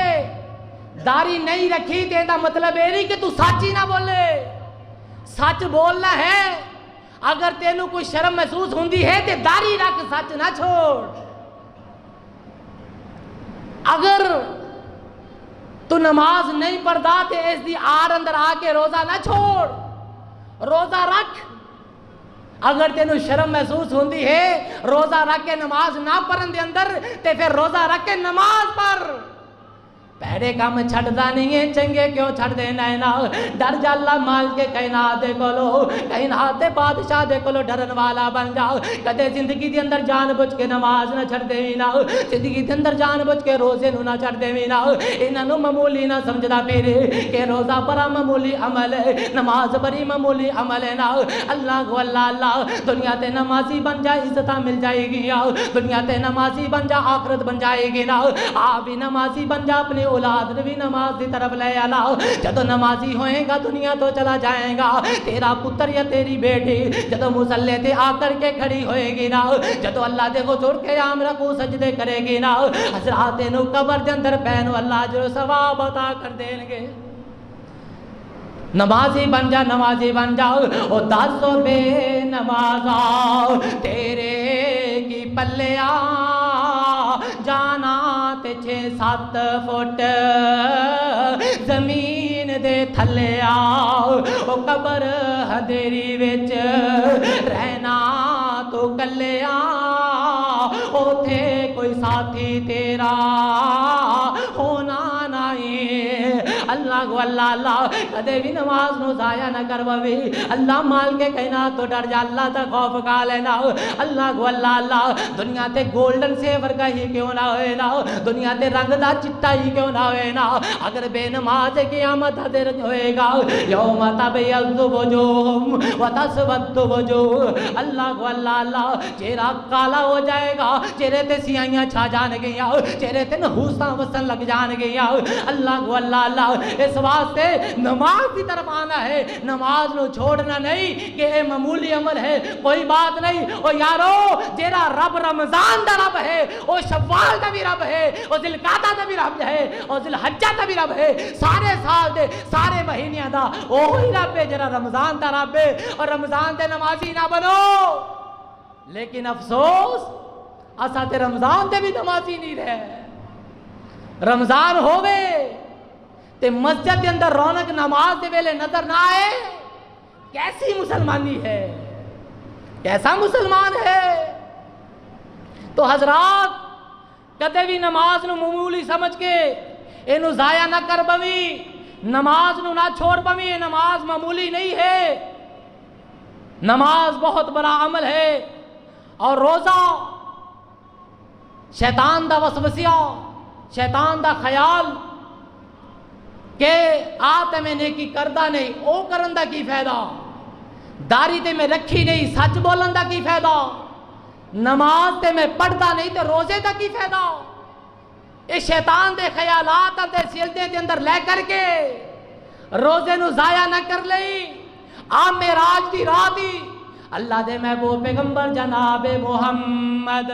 داڑھی نہیں رکھی تے دا مطلب یہ نہیں کہ تو سچ ہی نہ بولے، سچ بولنا ہے. اگر تینوں کوئی شرم محسوس ہوندی ہے تے داڑھی رکھ، سچ نہ چھوڑ. اگر تو نماز نہیں پڑھدا تے اس دی آڑ اندر آ کے روزہ نہ چھوڑ، روزہ رکھ. اگر تینوں شرم محسوس ہوندی ہے روزہ رکھ کے نماز نہ پڑھن دے اندر تے پھر روزہ رکھ کے نماز پڑھ. پیڑے کام چھڑدا نہیں ہے، چنگے کیوں چھڑ دینا ہے نا. ڈر جا اللہ مال کے کائنات دے کولو، کائنات دے بادشاہ دے کولو ڈرن والا بن جاؤ. کدے زندگی دے اندر جان بوجھ کے نماز نہ چھڑ دے نا، زندگی دے اندر جان بوجھ کے روزے نو نہ چھڑ دے نا. انہاں نو معمولی نہ سمجھدا پھرے کہ روزہ بڑا معمولی عمل ہے، نماز بڑی معمولی عمل ہے نا. اللہ کو اللہ اللہ دنیا تے نمازی بن جا عزتاں مل جائے گی، دنیا تے نمازی بن جا آخرت بن جائے گی نا. آپ بھی نمازی بن جا، اپنے اولاد نے بھی نماز دی طرف لے آنا. جدو نمازی ہوئے گا دنیا تو چلا جائے گا. تیرا پتر یا تیری بیٹی جدو مصلی تے آ کر کے کھڑی ہوئے گی نا، جدو اللہ دے حضور کے عام رکوع سجدے کرے گی نا، حضرات نو قبر دے اندر پہنو اللہ اجر و ثواب عطا کر دیں گے. نمازی بن جا، نمازی بن جا. او 10 بے نمازا تیرے کی پلیا جانا تے 6-7 فٹ زمین دے تھلے آؤ. او قبر ہدیری وچ رہنا تو کلے آ، اوتھے کوئی ساتھی تیرا ہونا نہیں. اللہ کو اللہ اللہ کدے بھی نماز نو ضائع نہ کرواوے اللہ مال کے کہنا تو ڈر جا اللہ تا خوف کا لینا اللہ کو اللہ اللہ دنیا تے گولڈن سیور کا ہی کیوں نہ ہوئے نا دنیا تے رنگ دا چٹا ہی کیوں نہ ہوئے نا اگر بے نماز قیامت حاضر ہوئے گا یوم تبیض وجوہ وتسود وجوہ اللہ کو اللہ اللہ چہرہ کالا ہو جائے گا چہرے تے سیاہیاں چھا جان گیا چہرے تے نحوستاں وسن لگ جان گیا اللہ کو اللہ اللہ اس واسطے نماز کی طرف آنا ہے نماز نو چھوڑنا نہیں کہ اے معمولی عمل ہے کوئی بات نہیں او یارو جیرا رب رمضان دا رب ہے او شوال دا بھی رب ہے او ذوالقعدہ دا بھی رب ہے او ذوالحجہ دا بھی رب ہے سارے سال دے سارے مہینیاں دا اوہی رب ہے جیرا رمضان دا رب ہے اور رمضان دے نمازی نہ بنو لیکن افسوس اسا تے رمضان دے بھی نمازی نہیں رہے رمضان ہووے تے مسجد کے اندر رونق نماز دے ویلے نظر نہ آئے کیسی مسلمانی ہے کیسا مسلمان ہے تو حضرات کدے بھی نماز نو معمولی سمجھ کے اینو ضائع نہ کر بوی نماز نو نہ چھوڑ بوی نماز معمولی نہیں ہے نماز بہت بڑا عمل ہے اور روزہ شیطان دا وسوسہ شیطان دا خیال کہ آتے میں نیکی کردہ نہیں او کرندہ کی فائدہ داری تے میں رکھی نہیں سچ بولندہ کی فائدہ نماز تے میں پڑھتا نہیں تے روزے دا کی فائدہ اس شیطان دے خیالات تے سیلتے دے اندر لے کر کے روزے نو ضائع نہ کر لئی آم معراج دی رات دی اللہ دے محبوب پیغمبر جناب محمد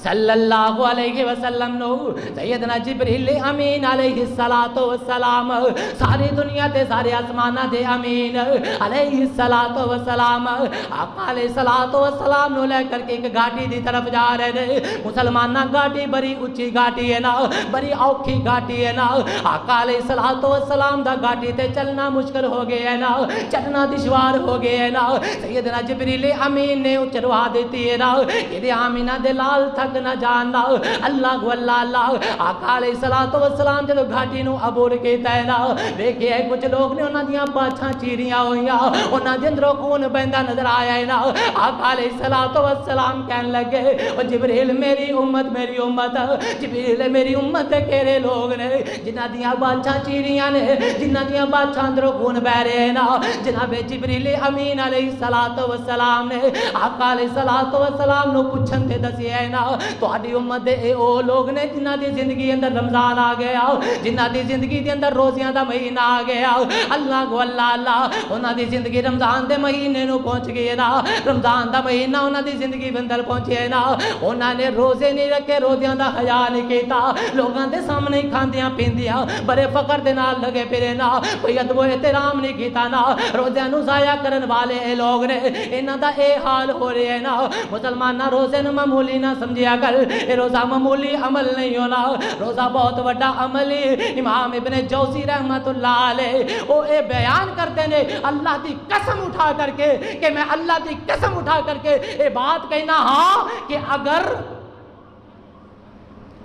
صلی اللہ علیہ وسلم نو سیدنا جبریل امین علیہ السلام ساری دنیا تے سارے آسمانہ دے امین علیہ السلام آقا علیہ السلام نو لے کر کے ایک گاٹی دی طرف جا رہے ہیں مسلمانہ گاٹی بڑی اچھی گاٹی ہے نا بڑی اوکھی گاٹی ہے نا آقا علیہ السلام دا گاٹی تے چلنا مشکل ہو گیا ہے نا چلنا دشوار ہو گیا ہے نا سیدنا جبریل امین نے چڑھوا دیتی ہے نا یہ آمینہ دے لال تھا نہ جاننا اللہ کو اللہ اللہ آقا علیہ السلام جدو گھاٹی نو عبور کیتا ہے نا دیکھئے کچھ لوگ نے انہاں دیاں باچھاں چیریاں ہوئیاں انہاں جندروں خون بہندہ نظر آیا ہے نا آقا علیہ السلام کہنے لگے اور جبریل میری امت جبریل میری امت کہرے لوگ نے جنہ دیاں باچھاں چیریاں نے جنہ دیاں باچھاں اندروں خون بہ رہے ہیں نا جناب جبریل امین علیہ السلام نے آقا علیہ السلام نو پوچھن تے دسی ہے نا تو آدھی امت دے اے او لوگ نے جنہ دی زندگی اندر رمضان آ گیا جنہ دی زندگی دی اندر روزیاں دا مہینہ آ گیا اللہ کو اللہ اللہ انہ دی زندگی رمضان دے مہینے نو پہنچ گئے نا رمضان دا مہینہ انہ دی زندگی بندر پہنچے نا انہ نے روزے نہیں رکھے روزیاں دا خیال نہیں کیتا لوگاں دے سامنے کھاندیاں پیندیاں بڑے فقر دے نال لگے پھرے نا کوئی ادب و احترام نہیں کیتا نا روزیاں نو ضائع کرن والے اے لوگ نے انہ دا اے حال ہو رہے ہیں نا مسلمانہ روزے نو معمولی نہ سمجھیا کر اے روزہ معمولی عمل نہیں ہونا روزہ بہت بڑا عمل ہے امام ابن جوزی رحمت اللہ علیہ وہ اے بیان کرتے ہیں اللہ دی قسم اٹھا کر کے کہ میں اللہ دی قسم اٹھا کر کے اے بات کہنا ہاں کہ اگر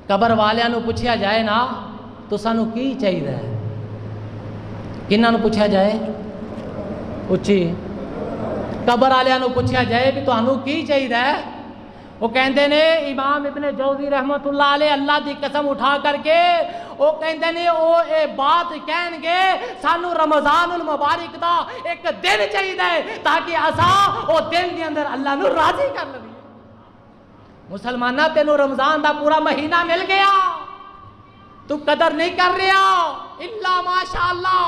قبر والیاں نو پوچھیا جائے نا تو سانو کی چاہیے کنہاں نو پوچھیا جائے اچھی قبر والیاں نو پوچھیا جائے بھی تانوں کی چاہیے وہ کہندے نے امام ابن جوزی رحمت اللہ علیہ اللہ دی قسم اٹھا کر کے وہ کہندے نے او اے بات کہن گے سانو رمضان المبارک دا ایک دن چاہیے تاکہ اسا او دن دے اندر اللہ نو راضی کر لیں مسلمانہ تینو رمضان دا پورا مہینہ مل گیا تو قدر نہیں کر رہا الا ماشاءاللہ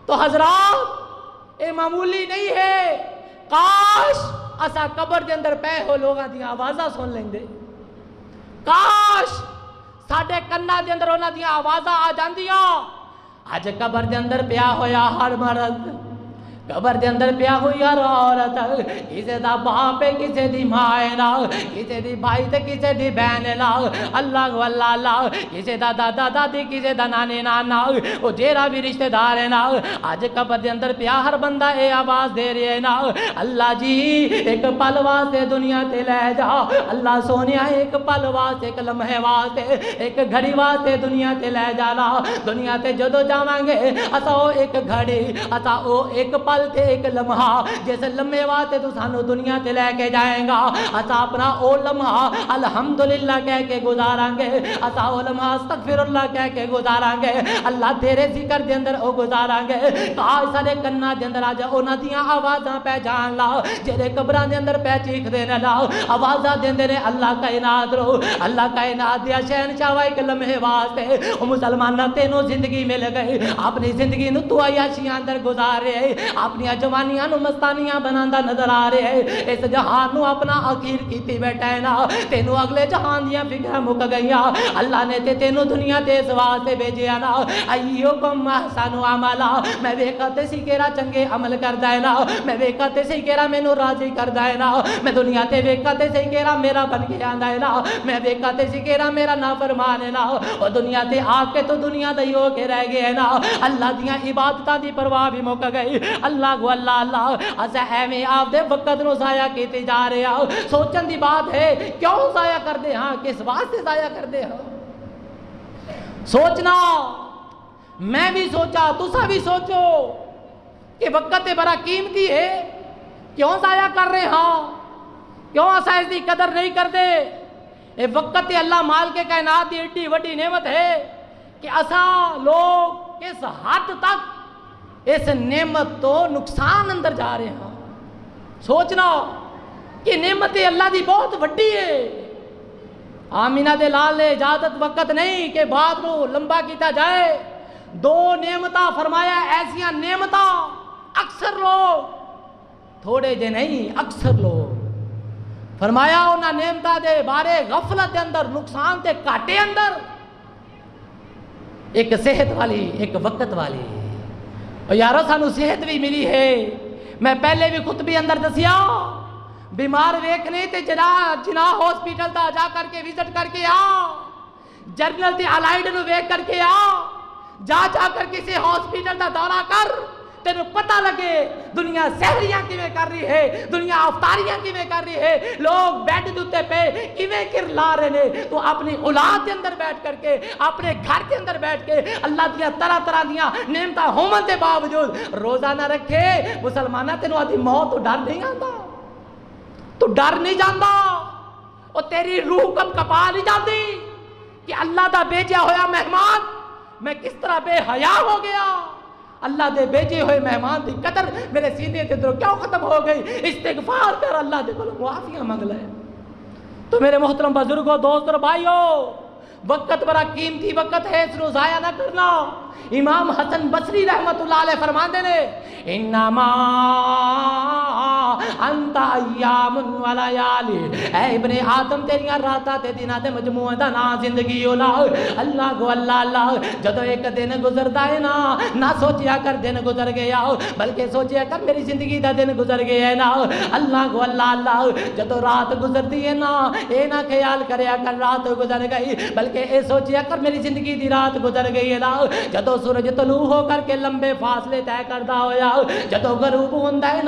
تو حضرات اے معمولی نہیں ہے کاش اسا قبر دے اندر پے ہو لوگاں دی آوازاں سن لیں دے کاش ساڈے کنا دے اندر انہاں دی آوازاں آ جاندیاں اج قبر دے اندر پیا ہویا ہر مرد قبر دے اندر پیا ہوئی ہر عورت کسے دا باپ ہے کسے دی ماں نا کسے دی بھائی تے کسے دی بہن نا اللہ واللہ اللہ کسے دا دادا دادی کسے دا نانے نانا او جیرا بھی رشتہ دار ہے نا آج قبر دے اندر پیا ہر بندہ اے آواز دے رہے ہے نا اللہ جی ایک پل واسطے دنیا تے لے جا اللہ سونیا ایک پل واسطے ایک لمحے واسطے ایک گھڑی واسطے دنیا تے لے جانا دنیا تے جدو جاواں گے اسا او ایک گھڑی اسا او ایک پل تے ایک لمحہ جیسے لمحے واسطے تو سانو دنیا تے لے کے جائیں گا اسا اپنا او لمحہ الحمدللہ کہہ کے گزاراں گے اسا او لمحہ استغفر اللہ کہہ کے گزاراں گے اللہ تیرے ذکر دے اندر او گزاراں گے کاش سارے کنا دے اندر آ جا انہاں دیاں آوازاں پہچان لا جڑے قبراں دے اندر پہ چیخ دے نا آوازاں دیندے نے اللہ کائنات رو اللہ کائنات دیا شہنشاہ ایک لمحے واسطے او مسلماناں تینوں زندگی مل گئی اپنی زندگی نو تو عیاشیاں اندر گزار رہے اپنی جوانیاں نو مستانیاں بناندا نظر آ رہے ہے اس جہان نو اپنا اخیر کیتی بیٹھا ہے نا تینوں اگلے جہان دیاں فکراں مک گئیاں اللہ نے تے تینوں دنیا تے اس واسطے بھیجیا نا ایوکم احسن عملا میں ویکھا تے سی کیڑا چنگے عمل کردا ہے نا میں ویکھا تے سی کیڑا مینوں راضی کردا ہے نا میں دنیا تے ویکھا تے سی کیڑا میرا بن کے آندا ہے نا میں ویکھا تے سی کیڑا میرا نافرمان ہے نا او دنیا تے آ کے تو دنیا دا ہی ہو کے رہ گئے ہے نا اللہ دیاں عبادتاں دی پرواہ بھی مک گئی اللہ کو اللہ اللہ اسا ایویں آپ دے وقت نو ضائع کیتے جا رہے ہاں سوچن دی بات ہے کیوں ضائع کر دے ہاں کس واسطے ضائع کر دے ہاں سوچنا میں بھی سوچا تسا بھی سوچو کہ وقت بڑا قیمتی ہے کیوں ضائع کر رہے ہاں کیوں اسا اس دی قدر نہیں کر دے اے وقت اللہ مال کے کائنات دی ایڈی وڈی نعمت ہے کہ اسا لوگ کس حد تک اس نعمت تو نقصان اندر جا رہے ہیں سوچنا کہ نعمت اللہ دی بہت وڈی ہے آمینہ دے لال نے اجازت وقت نہیں کہ بات نو لمبا کیتا جائے دو نعمتاں فرمایا ایسیاں نعمتاں اکثر لوگ تھوڑے جے نہیں اکثر لوگ فرمایا انہاں نعمتاں دے بارے غفلت دے اندر نقصان تے کاٹے اندر ایک صحت والی ایک وقت والی اور یارو سانو صحت بھی ملی ہے میں پہلے بھی خطبے اندر دسیا بیمار ویکھنے تے جنا ہاسپٹل دا جا کر کے وزٹ کر کے آ جرنل تے الائیڈ نو ویکھ کر کے آ جا کر کسی ہاسپٹل دا دورہ کر تینوں پتہ لگے دنیا سہریاں کیویں کر رہی ہے دنیا افطاریاں کیویں کر رہی ہے لوگ بیڈ دے پہ کیویں کر لا رہے نے تو اپنی اولاد کے اندر بیٹھ کر کے اپنے گھر کے اندر بیٹھ کے اللہ دیا طرح طرح دیا نعمتاں ہون دے باوجود روزہ نہ رکھے مسلمانہ تینوں آدھی موت تو ڈر نہیں آندا تو ڈر نہیں جاندا اور تیری روح کب کپا نہیں جاندی کہ اللہ دا بھیجا ہویا مہمان میں کس طرح بے حیا ہو گیا اللہ دے بھیجے ہوئے مہمان دی قدر میرے سینے تے اندر کیوں ختم ہو گئی استغفار کر اللہ دے کول معافیاں مانگ لے تو میرے محترم بزرگوں دوستوں بھائیوں وقت بڑا قیمتی وقت ہے اس نو ضائع نہ کرنا امام حسن بصری رحمت اللہ علیہ فرماندے نے انما انت ایام و لیالی اے ابن آدم تیریاں راتاں تے دناں دے مجموعہ دا نا زندگی اولا اللہ کو اللہ اللہ جدو ایک دن گزردا ہے نہ سوچیا کر دن گزر گیا بلکہ سوچیا کر میری زندگی دا دن گزر گیا ہے نا اللہ کو اللہ اللہ جدو رات گزردی ہے نا اے نہ خیال کریا کر رات گزر گئی بلکہ اے سوچیا کر میری زندگی دی رات گزر گئی ہے نا جدو سورج طلوع ہو کر کے لمبے فاصلے طے کردا ہویا جدو غروب ہوندا ہے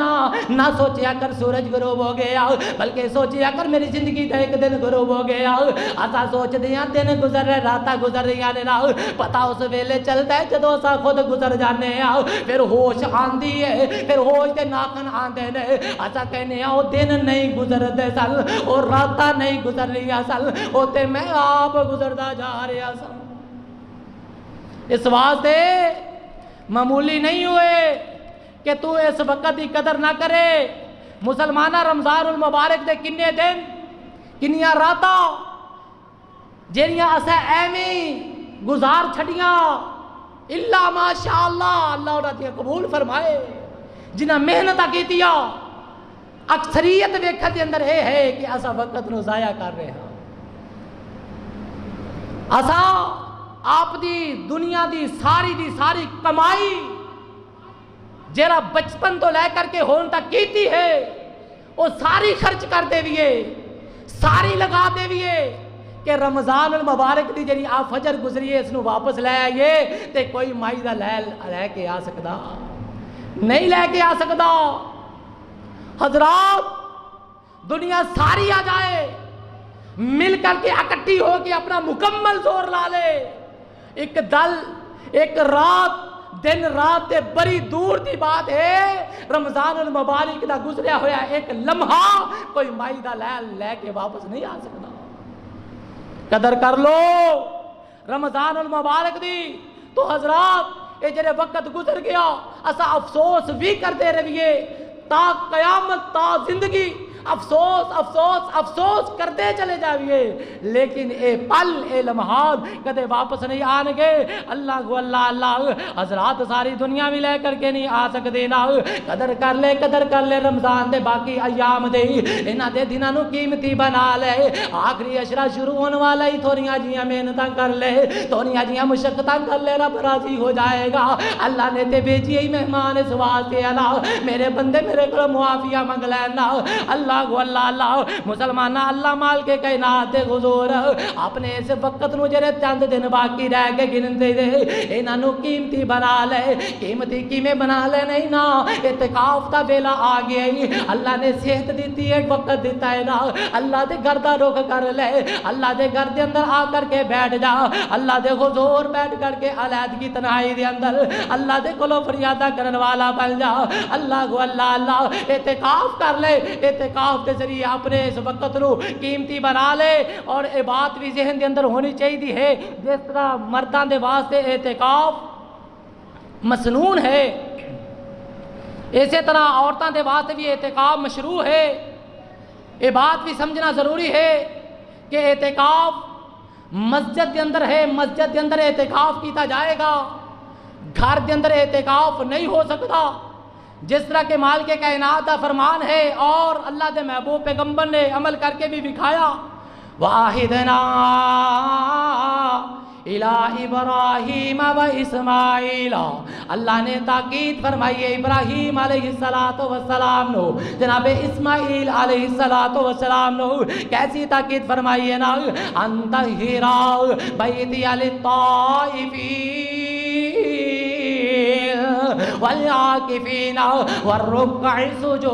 نہ سوچیا کر سورج غروب ہو گیا بلکہ سوچیا کر میری زندگی دا ایک دن غروب ہو گیا اسا سوچ دیاں دن گزر رہے راتاں گزر رہیاں نے نا پتہ اس ویلے چلدا ہے جدو اسا خود گزر جانے ہاں پھر ہوش آندی ہے پھر ہوش دے ناکن آندے نے اسا کہنے او دن نہیں گزردے سن او راتاں نہیں گزر رہیاں سن او تے میں آپ گزردا جا رہا سن اس واسطے معمولی نہیں ہوئے کہ تو اس وقت کی قدر نہ کرے مسلمانہ رمضان المبارک دے کنے دن کنیاں راتاں جیڑیاں اسا ایویں گزار چھڑیاں الا ماشاءاللہ اللہ انہاں دی قبول فرمائے جنہاں محنت کیتیاں اکثریت ویکھن دے اندر یہ ہے کہ اسا وقت نو ضائع کر رہے ہیں اسا آپ دی دنیا دی ساری کمائی جیڑا بچپن تو لے کر کے ہون تک کیتی ہے وہ ساری خرچ کر دے ویے، ساری لگا دے ویے کہ رمضان المبارک دی جڑی آ فجر گزری ہے اس نو واپس لے آئیے تے کوئی مائی دا لے کے آ سکدا نہیں، لے کے آ سکدا۔ حضرات دنیا ساری آ جائے مل کر کے اکٹھی ہو کے اپنا مکمل زور لا لے، ایک دل ایک رات دن رات تے بڑی دور دی بات ہے، رمضان المبارک دا گزریا ہویا ایک لمحہ کوئی مائی دا لے کے واپس نہیں آ سکتا۔ قدر کر لو رمضان المبارک دی۔ تو حضرات اے جڑے وقت گزر گیا اسا افسوس بھی کرتے رہیے تا قیامت تا زندگی، افسوس افسوس افسوس کرتے چلے جائیے، لیکن اے پل اے لمحات کدے واپس نہیں آن گے۔ اللہ کو اللہ اللہ حضرات ساری دنیا بھی لے کر کے نہیں آ سکتے نا۔ قدر کر لے رمضان دے باقی ایام دے، انہاں دے دناں نو قیمتی بنا لے۔ آخری اشرا شروع ہونے والا ہی تھوڑیاں جیاں محنتاں کر لے، تھوڑیاں جیاں مشقتاں کر لے، رب راضی ہو جائے گا۔ اللہ نے تے بھیجی ہی مہمان اس واسطے اللہ میرے بندے میرے کو معافیا منگ لینا۔ اللہ کو اللہ اللہ مسلمانہ اللہ مال کے کائنات دے حضور اپنے اس وقت نو جڑے چند دن باقی رہ کے گنتے دے انہاں نو قیمتی بنا لے۔ قیمتی کیویں بنا لے نہیں نا، اعتکاف دا ویلا آ گیا ہی، اللہ نے صحت دیتی ہے، وقت دیتا ہے نا، اللہ دے گھر دا رخ کر لے، اللہ دے گھر دے اندر آ کر کے بیٹھ جا، اللہ دے حضور بیٹھ کر کے علیحدگی تنہائی دے اندر اللہ دے کولو فریادہ کرن والا بن جا۔ اللہ کو اللہ اللہ اعتکاف کر لے، اعتکاف کے ذریعے اپنے اس وقت نو قیمتی بنا لے۔ اور یہ بات بھی ذہن دے اندر ہونی چاہیے ہے جس طرح مردان دے واسطے اعتکاف مسنون ہے، اسی طرح عورتوں دے واسطے بھی اعتکاف مشروع ہے۔ یہ بات بھی سمجھنا ضروری ہے کہ اعتکاف مسجد دے اندر ہے، مسجد دے اندر اعتکاف کیتا جائے گا، گھر دے اندر اعتکاف نہیں ہو سکتا، جس طرح کہ مالک کائنات کا فرمان ہے اور اللہ دے محبوب پیغمبر نے عمل کر کے بھی دکھایا۔ واحدنا الى ابراہیم و اسماعیل، اللہ نے تاکید فرمائی ہے ابراہیم علیہ السلام نو، جناب اسماعیل علیہ السلام نو کیسی تاکید فرمائی ہے نا، انطہرا بیتی للطائفین والعاکفین والرکع السجود۔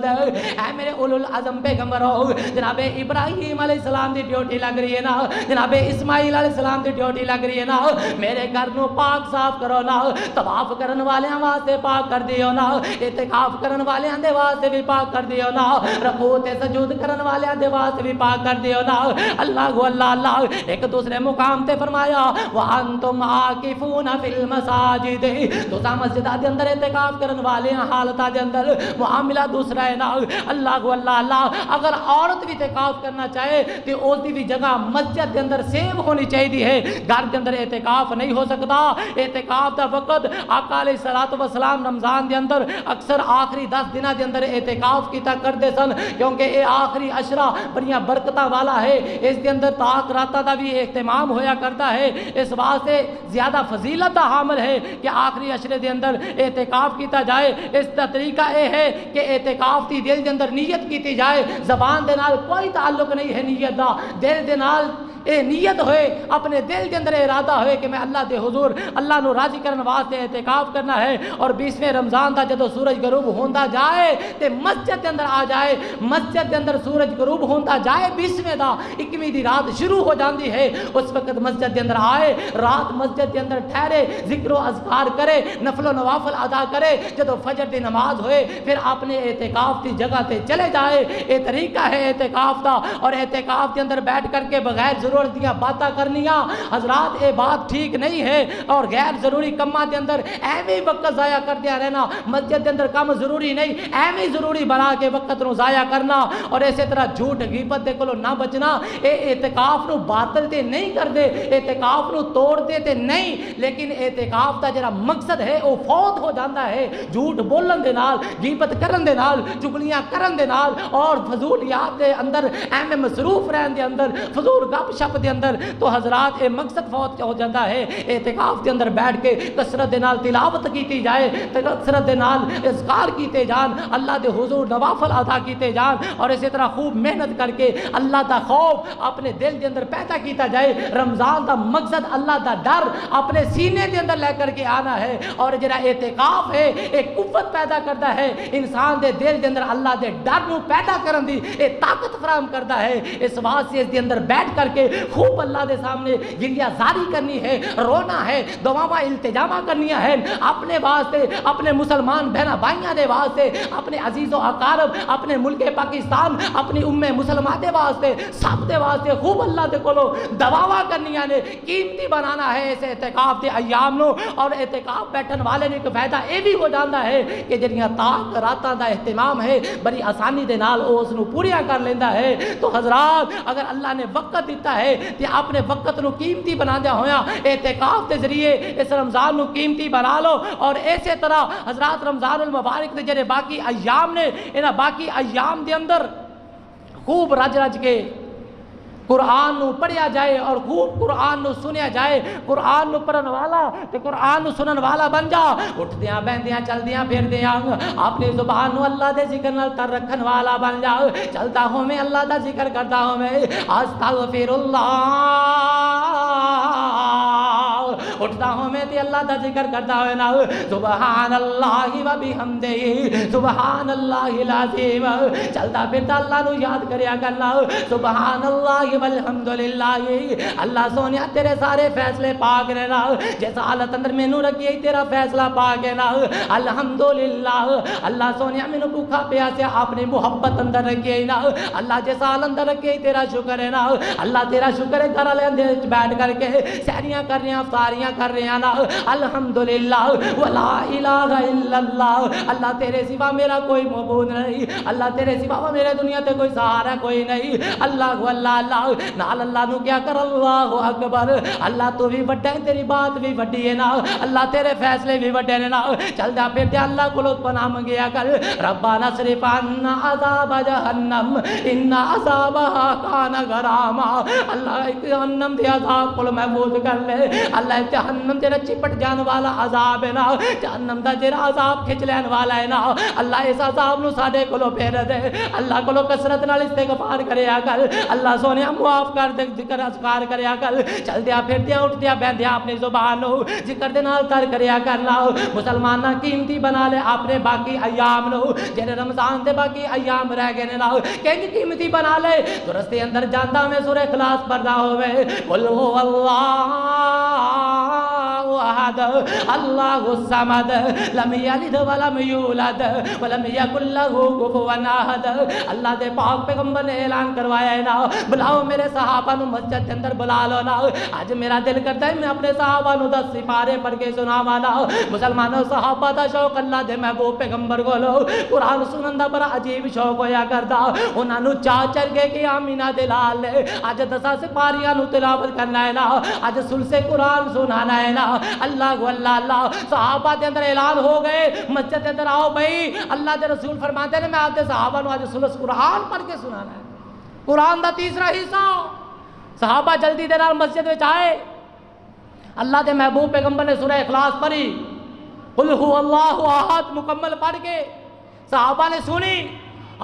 اے میرے اولو العظم پیغمبروں، جناب ابراہیم علیہ السلام دی ڈیوٹی لگ رہی ہے نا، جناب اسماعیل علیہ السلام دی ڈیوٹی لگ رہی ہے نا، میرے گھر نو پاک صاف کرو نا، طواف کرن والے واسطے پاک کر دیو نا، اعتکاف کرن والے دے واسطے بھی پاک کر دیو نا، رکوع تے سجود کرن والے دے واسطے بھی پاک کر دیو نا۔ اللہ کو اللہ اللہ ایک دوسرے مقام تے فرمایا وانتم عاکفون فی المساجد، تو مسجد دے اندر اعتکاف کرن والے حالتاں دے اندر معاملہ دوسرا ہے نا۔ اللہ کو اللہ اللہ اگر عورت بھی اعتکاف کرنا چاہے تو اس دی بھی جگہ مسجد دے اندر سیو ہونی چاہیے ہے، گھر دے اندر اعتکاف نہیں ہو سکتا۔ اعتکاف دا وقت آقا علیہ الصلوۃ والسلام رمضان دے اندر اکثر آخری 10 دنوں دے اندر اعتکاف کیتا کرتے سن، کیونکہ اے آخری عشرہ بڑیاں برکتاں والا ہے، اس دے اندر طاق راتاں دا بھی اہتمام ہویا کرتا ہے، اس واسطے زیادہ فضیلت دا حامل ہے کہ آخری عشرے دے اندر اعتکاف کیتا جائے۔ اس دا طریقہ اے ہے کہ اعتکاف دی دل دے اندر نیت کیتی جائے، زبان دے نال کوئی تعلق نہیں ہے نیت دا، دل دے نال اے نیت ہوئے، اپنے دل دے اندر ارادہ ہوئے کہ میں اللہ دے حضور اللہ نو راضی کرن واسطے اعتکاف کرنا ہے۔ اور 20ویں رمضان دا جدو سورج غروب ہوندا جائے تے مسجد دے اندر آ جائے، مسجد دے اندر سورج غروب ہوندا جائے 20ویں دا 21ویں دی رات شروع ہو جاندی ہے، اس وقت مسجد دے اندر آئے، رات مسجد دے اندر ٹھہرے، ذکر و اذکار کرے، نفل و نوافل ادا کرے، جدو فجر دی نماز ہوئے پھر اپنے اعتکاف دی جگہ تے چلے جائے۔ اے طریقہ ہے اعتکاف دا، اور اعتکاف دے اندر بیٹھ کر کے بغیر ضرورت دیا باتاں کرنیاں حضرات اے بات ٹھیک نہیں ہے، اور غیر ضروری کماں دے اندر ایویں وقت ضائع کر دیا رہنا، مسجد دے اندر کام ضروری نہیں ایویں ضروری بنا کے وقت نو ضائع کرنا، اور اسی طرح جھوٹ غیبت دے کولو نہ بچنا۔ اے اعتکاف نو باطل تے نہیں کر دے، اعتکاف نو توڑ دے تے نہیں، لیکن اعتکاف دا جڑا مقصد ہے وہ فوت ہو جاتا ہے، جھوٹ بولن دے نال، غیبت کرن دے نال، چگلیاں کرن دے نال اور فضولیات دے اندر ایویں مصروف رہن دے اندر فضول گپ شپ دے اندر تو حضرات اے مقصد فوت ہو جاتا ہے۔ اعتکاف دے اندر بیٹھ کے کثرت دے نال تلاوت کیتی جائے، کثرت دے نال اذکار کیتے جان، اللہ دے حضور نوافل ادا کیتے جان، اور اسی طرح خوب محنت کر کے اللہ دا خوف اپنے دل دے اندر پیدا کیتا جائے۔ رمضان دا مقصد اللہ دا ڈر اپنے سینے دے اندر لے کر کے آنا ہے، اور جڑا اعتکاف ہے ایک قوت پیدا کرتا ہے انسان دے دل دے اندر اللہ دے ڈر نو پیدا کرن دی اے طاقت فراہم کرتا ہے۔ اس واسطے اس دے اندر بیٹھ کر کے خوب اللہ دے سامنے گریہ زاری کرنی ہے، رونا ہے، دعاواں التجاواں کرنی ہے اپنے واسطے، اپنے مسلمان بہنا بھائیاں دے واسطے، اپنے عزیز و اقارب، اپنے ملک پاکستان، اپنی مسلمہ دے واسطے، سب دے واسطے خوب اللہ دے کولو دعاواں کرنیاں نے، قیمتی بنانا ہے اس اعتکاف دے ایام نو۔ اور اعتکاف بیٹھن والے نے ایک فائدہ اے بھی ہو جاتا ہے کہ جڑیاں تاک راتاں دا اہتمام ہے بڑی آسانی دے نال اس نو پوریا کر لیندا ہے۔ تو حضرات اگر اللہ نے وقت دیتا ہے تے اپنے وقت نو قیمتی بنا دیا ہویا اعتکاف دے ذریعے اس رمضان نو قیمتی بنا لو۔ اور اسی طرح حضرات رمضان المبارک دے جڑے باقی ایام نے انہاں باقی ایام دے اندر خوب رج رج کے قرآن نو پڑھیا جائے اور خوب قرآن نو سنیا جائے۔ قرآن نو پڑھن والا تے قرآن نو سنن والا بن جا، اٹھدیاں بہندیاں چلدیاں پھردیاں اپنی زبان نو اللہ دے ذکر نال تر رکھن والا بن جا، چلتا ہوں میں اللہ دا ذکر کرتا ہوں میں استغفر اللہ، اٹھتا ہوں میں تے اللہ دا ذکر کرتا ہوں نا سبحان اللہ و بحمدہ سبحان اللہ العظیم، چلتا پھرتا اللہ نو یاد کریا کرنا سبحان اللہ والحمدللہ۔ اللہ سونیا تیرے سارے فیصلے پاک رہنا، جیسا حالت اندر میں نو رکھیے تیرا فیصلہ پاک ہے نا الحمدللہ۔ اللہ سونیا میں نو بھوکا پیاسے اپنی محبت اندر رکھیے نا، اللہ جیسا حال اندر رکھیے تیرا شکر ہے نا، اللہ تیرا شکر ہے گھر والے بیٹھ کر کے سحریاں کر رہے ہیں افطاریاں کر رہے ہیں نا الحمدللہ ولا الہ الا اللہ۔ اللہ تیرے سوا میرا کوئی معبود نہیں، اللہ تیرے سوا میرے دنیا تے کوئی سہارا کوئی نہیں، اللہ اللہ نال اللہ نو کیا کر اللہ اکبر، اللہ تو بھی بڑا ہے تیری بات بھی بڑی ہے نا، اللہ تیرے فیصلے بھی بڑے ہیں نا، چل جا پھر تے اللہ کو پناہ منگیا کر ربنا صرف عنا عذاب جہنم ان عذابها کان غراما، اللہ جہنم دے عذاب کو محفوظ کر لے، اللہ جہنم تیرا چپٹ جان والا عذاب ہے نا، جہنم دا تیرا عذاب کھچ لین والا ہے نا، اللہ اس عذاب نو ساڈے کولو پھیر دے، اللہ کولو کثرت نال استغفار کریا کر، اللہ سونے معاف کر دے، ذکر اذکار کریا کر، چل دیا پھر دیا اٹھ دیا بہن دیا اپنی زبان نو ذکر دے نال تر کریا کرنا، مسلمانہ قیمتی بنا لے اپنے باقی ایام نو، جنہیں رمضان دے باقی ایام رہ گئے نا کنج قیمتی بنا لے، تو رستے اندر جاندا میں سورہ اخلاص پڑھدا ہوئے قل هو اللہ احد اللہ الصمد لم یلد ولم یولد ولم یکن له کفوا احد۔ اللہ دے پاک پیغمبر نے اعلان کروایا ہے نا بلاؤ میرے صحابہ نو مسجد کے اندر بلا لو نا، آج میرا دل کرتا ہے میں اپنے صحابہ نو 10 سپارے پڑھ کے سناواں نا، مسلمانوں صحابہ دا شوق اللہ دے محبوب پیغمبر کو لو قرآن سنن دا بڑا عجیب شوق ہویا کردا، انہاں نو چا چل کے کہ آمینہ دے لال لے آج 10 سپاریاں نو تلاوت کرنا ہے نا، آج ثلث قرآن سنانا ہے نا، اللہ اللہ اللہ۔ صحابہ دے اندر اعلان ہو گئے مسجد کے اندر آؤ بھائی، اللہ دے رسول فرماتے ہیں میں آپ دے صحابہ نو آج ثلث قرآن پڑھ کے سنانا ہے، قرآن دا تیسرا حصہ۔ صحابہ جلدی دے نال مسجد وچ آئے، اللہ دے محبوب پیغمبر نے سورہ اخلاص پڑھی قل هو اللہ احد مکمل پڑھ کے صحابہ نے سنی،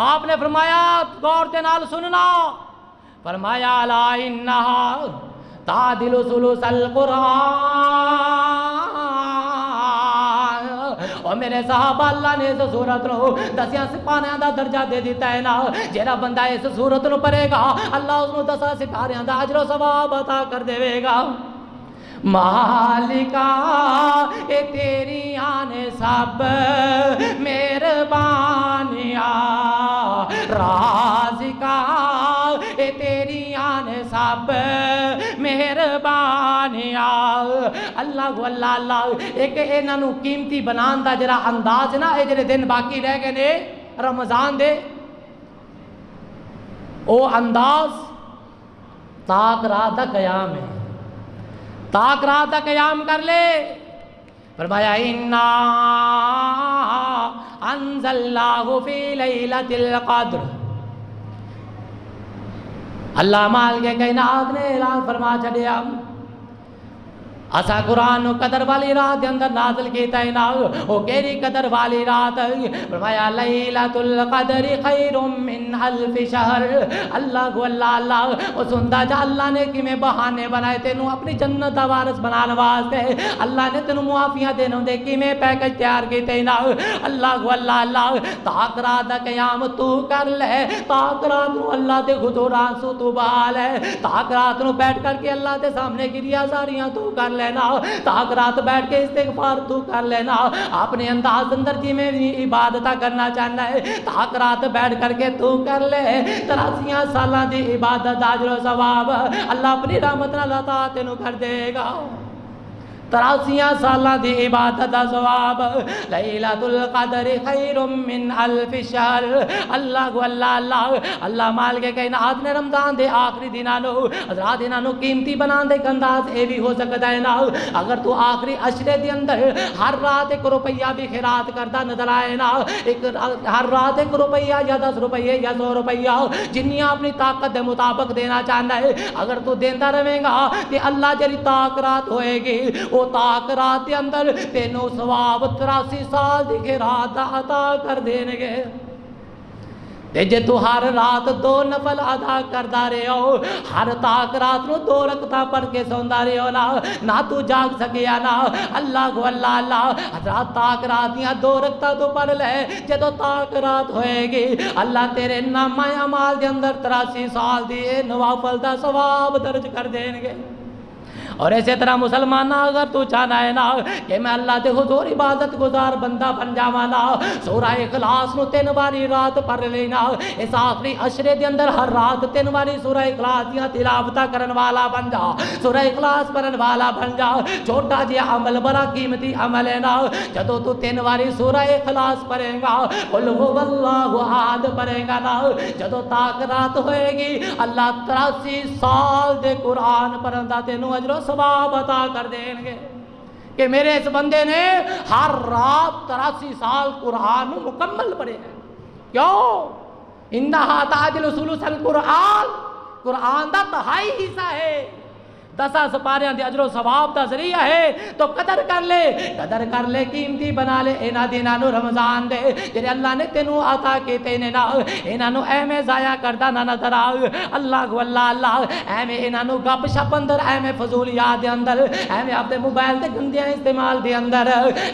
آپ نے فرمایا غور دے نال سننا، فرمایا لا انہا تعدل ثلث القرآن، اور میرے صحابہ اللہ نے اس سورت نو 10 سپاریاں دا درجہ دے دیتا ہے نا، جیڑا بندہ اس سورت نو پڑھے گا اللہ اس نو 10 سپاریاں دا اجر و ثواب عطا کر دے گا۔ مالکا اے تیری آنے سب مہربانیاں، رازقا اے تیری آنے سب مہربانیاں، اللہ اللہ اللہ۔ ایک انہاں نو قیمتی بنان دا جڑا انداز نا، اے جڑے دن باقی رہ گئے نے رمضان دے، او انداز تاک رات دا قیام ہے، تاک رات دا قیام کر لے۔ فرمایا انا انزلناہ فی لیلۃ القدر۔ اللہ مال کے کائنات نے اعلان فرما چھڑیا اسا قرآن قدر والی رات دے اندر نازل کیتا ہے نا، او کیری قدر والی رات؟ فرمایا لیلۃ القدر خیر من الف شہر۔ اللہ کو اللہ او سندا جا اللہ نے کیویں بہانے بنائے تینوں اپنی جنت دا وارث بنانے واسطے، اللہ نے تینوں معافیاں دینے دے کیویں پیکج تیار کیتے نا۔ اللہ کو اللہ تاک رات دا قیام تو کر لے، تاک رات نو اللہ دے حضور آنسو تو بہا لے، تاک رات نو بیٹھ کر کے اللہ دے سامنے کی ریاضاریاں تو کر لے، تاک رات بیٹھ کے استغفار تو کر لینا، اپنے انداز اندر جی میں عبادت کرنا چاہنا ہے تاک رات بیٹھ کر کے تو کر لے۔ 83 سالاں دی عبادت اجر و ثواب اللہ اپنی رحمت نال عطا تینوں کر دے گا۔ 83 سالاں دی عبادت دا ثواب۔ لیلۃ القدر خیر من الف شہر۔ اللہ کو اللہ مال کے کائنات نے رمضان دے آخری دناں نو حضرات انہاں نو قیمتی بنان دے انداز اے بھی ہو سکدا ہے نا، اگر تو آخری عشرے دے اندر ہر رات 1 روپیہ بھی خیرات کردا نظر آئے نا، ہر رات 1 روپیہ یا 10 روپیے یا 100 روپیہ جنیاں اپنی طاقت دے مطابق دینا چاہنا ہے، اگر تو دیندا رہے گا تے اللہ جری طاقت رات ہوئے گی وہ طاق رات کے اندر تینوں ثواب 83 سال دی خیرات عطا کر دیں گے۔ تے جے تو ہر رات 2 نفل ادا کردا رہے ہو، ہر طاق رات نو 2 رکعتاں پڑھ کے سوندا رہے ہو نہ تو جاگ سکیا نا۔ اللہ کو اللہ حضرات طاق رات دیاں 2 رکعتاں تو پڑھ لے، جدوں طاق رات ہوئے گی اللہ تیرے نامہ اعمال دے اندر 83 سال دی نوافل دا ثواب درج کر دیں گے۔ اور اسی طرح مسلمانہ اگر تو چاہنا ہے نا کہ میں اللہ دے حضور عبادت گزار بندہ بن جاواں نا، سورہ اخلاص نو 3 باری رات پڑھ لینا، اس آخری عشرے دے اندر ہر رات 3 باری سورہ اخلاص دیاں تلاوتاں کرن والا بن جا، سورہ اخلاص پڑھن والا بن جا۔ چھوٹا جہا عمل بڑا قیمتی عمل ہے نا، جدوں تو 3 باری سورہ اخلاص پڑھے گا، قل هو اللہ احد پڑھے گا نا، جدوں طاق رات ہوئے گی اللہ 83 سال دے قرآن پڑھن دا تینوں اجر ثواب عطا کر دیں گے کہ میرے اس بندے نے ہر رات 83 سال قرآن مکمل پڑھے ہیں۔ کیوں؟ انہا تعدل ثلث القرآن، قرآن دا 2.5 حصہ ہے، 10 سپاریاں دے اجر و ثواب دا ذریعہ ہے، تو قدر کر لے قیمتی بنا لے انہاں دناں نو رمضان دے جڑے اللہ نے تینوں عطا کیتے نے نا، انہاں نو ایویں ضائع کردا نہ نظر آ۔ اللہ کو اللہ ایویں انہاں نو گپ شپ اندر، ایویں فضولیات دے اندر، ایویں اپنے موبائل دے گندیاں استعمال دے اندر،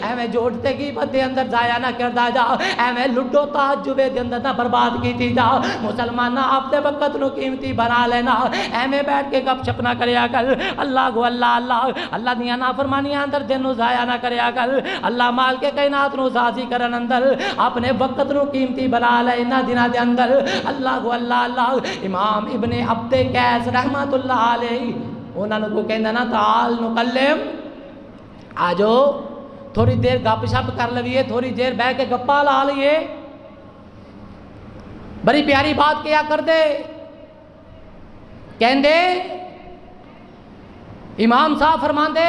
ایویں جوڑتے کی بد دے اندر ضائع نہ کردا جا، ایویں لڈو تعجبے دے اندر نہ برباد کیتی جا۔ مسلمانہ اپنے وقت نو قیمتی بنا لینا، ایویں بیٹھ کے گپ شپ نہ کریا کر۔ اللہ کو اللہ دیاں نافرمانیاں اندر دن نو ضائع نہ کریا کر۔ اللہ مال کے کائنات نو راضی کرن اندر اپنے وقت نو قیمتی بنا لے انہاں دناں دے اندر۔ اللہ کو اللہ امام ابن عبد قیس رحمت اللہ علیہ انہاں نو کو کہندا نا تعال نکلم، آجو تھوڑی دیر گپ شپ کر لویے، تھوڑی دیر بیٹھ کے گپا لا لیے۔ بڑی پیاری بات کیا کر دے، کہندے امام صاحب فرمان دے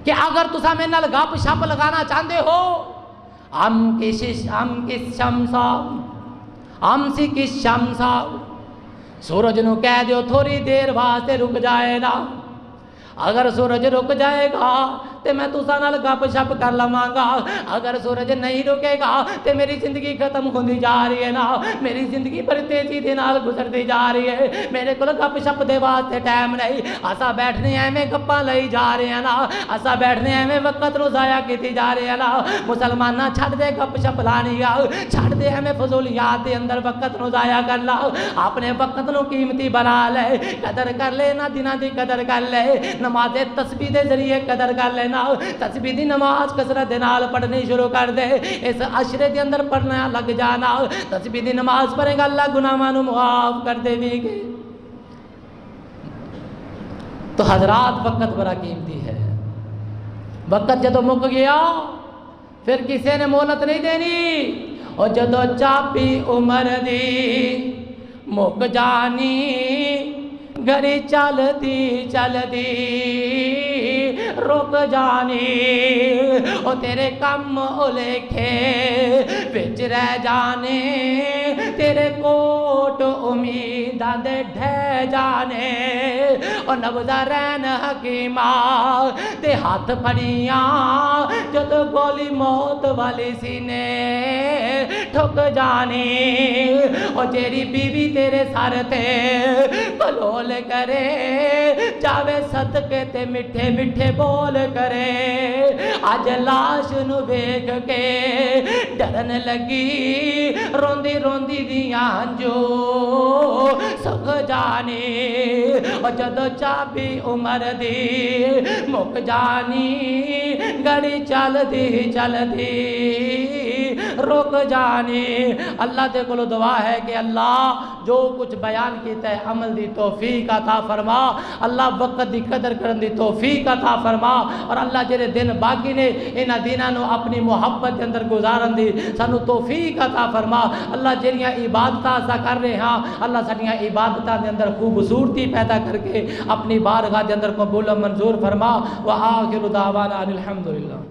کہ اگر تسا میرے نال گپ شپ لگانا چاہتے ہو، ہم کس شمسا سورج نو کہہ دیو تھوڑی دیر واسطے رک جائے نا، اگر سورج رک جائے گا تے میں تساں نال گپ شپ کر لواں گا، اگر سورج نہیں رکے گا تے میری زندگی ختم ہوندی جا رہی ہے نا، میری زندگی بڑی تیزی دے نال گزرتی جا رہی ہے، میرے کول گپ شپ دے واسطے ٹائم نہیں، اسا بیٹھنے ایویں گپاں لئی جا رہے ہیں نا، اسا بیٹھنے ایویں وقت نو ضائع کیتی جا رہے ہیں نا۔ مسلمانہ چھڈ دے گپ شپ لانی آ، چھڈ دے ایویں فضولیات دے اندر وقت نو ضائع کرنا، اپنے وقت نو قیمتی بنا لے، قدر کر لے نا، دناں دی قدر کر لے، نماز تسبیح دے ذریعے قدر کر لینا، تسبیح دی نماز کثرت دے نال پڑھنی شروع کر دے، اس عشرے دے اندر پڑھنا لگ جانا، تسبیح دی نماز پڑھے گا اللہ گناہاں نو معاف کر دے گے۔ تو حضرات وقت بڑا قیمتی ہے، وقت جدو مک گیا پھر کسی نے مہلت نہیں دینی، اور جدو چاپی عمر دی مک جانی گھڑی چل دی رک جانی او تیرے کم لکھے وچ رہ جانے تیرے کوٹ امیداں دے ڈھہ جانے او نبضا رہن حکیمہ تے ہاتھ پھڑیاں جد گولی موت والی سینے ٹھک جانی او تیری بیوی تیرے سر تے کلول کرے جاوے صدقے تے مٹھے مٹھے بول کرے آج لاش نو ویکھ کے ڈرن لگی روندی روندی دیاں جو سکھ جانی اور جدو چابی عمر دی مک جانی گڑی چل دی رک جانی اللہ دے کولو دعا ہے کہ اللہ جو کچھ بیان کیتا ہے عمل دی توفیق عطا فرما اللہ وقت دی قدر کرن دی توفیق عطا فرما اور اللہ جڑے دن باقی نے انہاں دناں نو اپنی محبت دے اندر گزارن دی سانو توفیق عطا فرما اللہ جڑیاں عبادتاں اسا کر رہے ہاں اللہ ساڈیاں عبادتاں دے اندر خوبصورتی پیدا کر کے اپنی بارگاہ دے اندر قبول و منظور فرما وآخر دعوانا الحمدللہ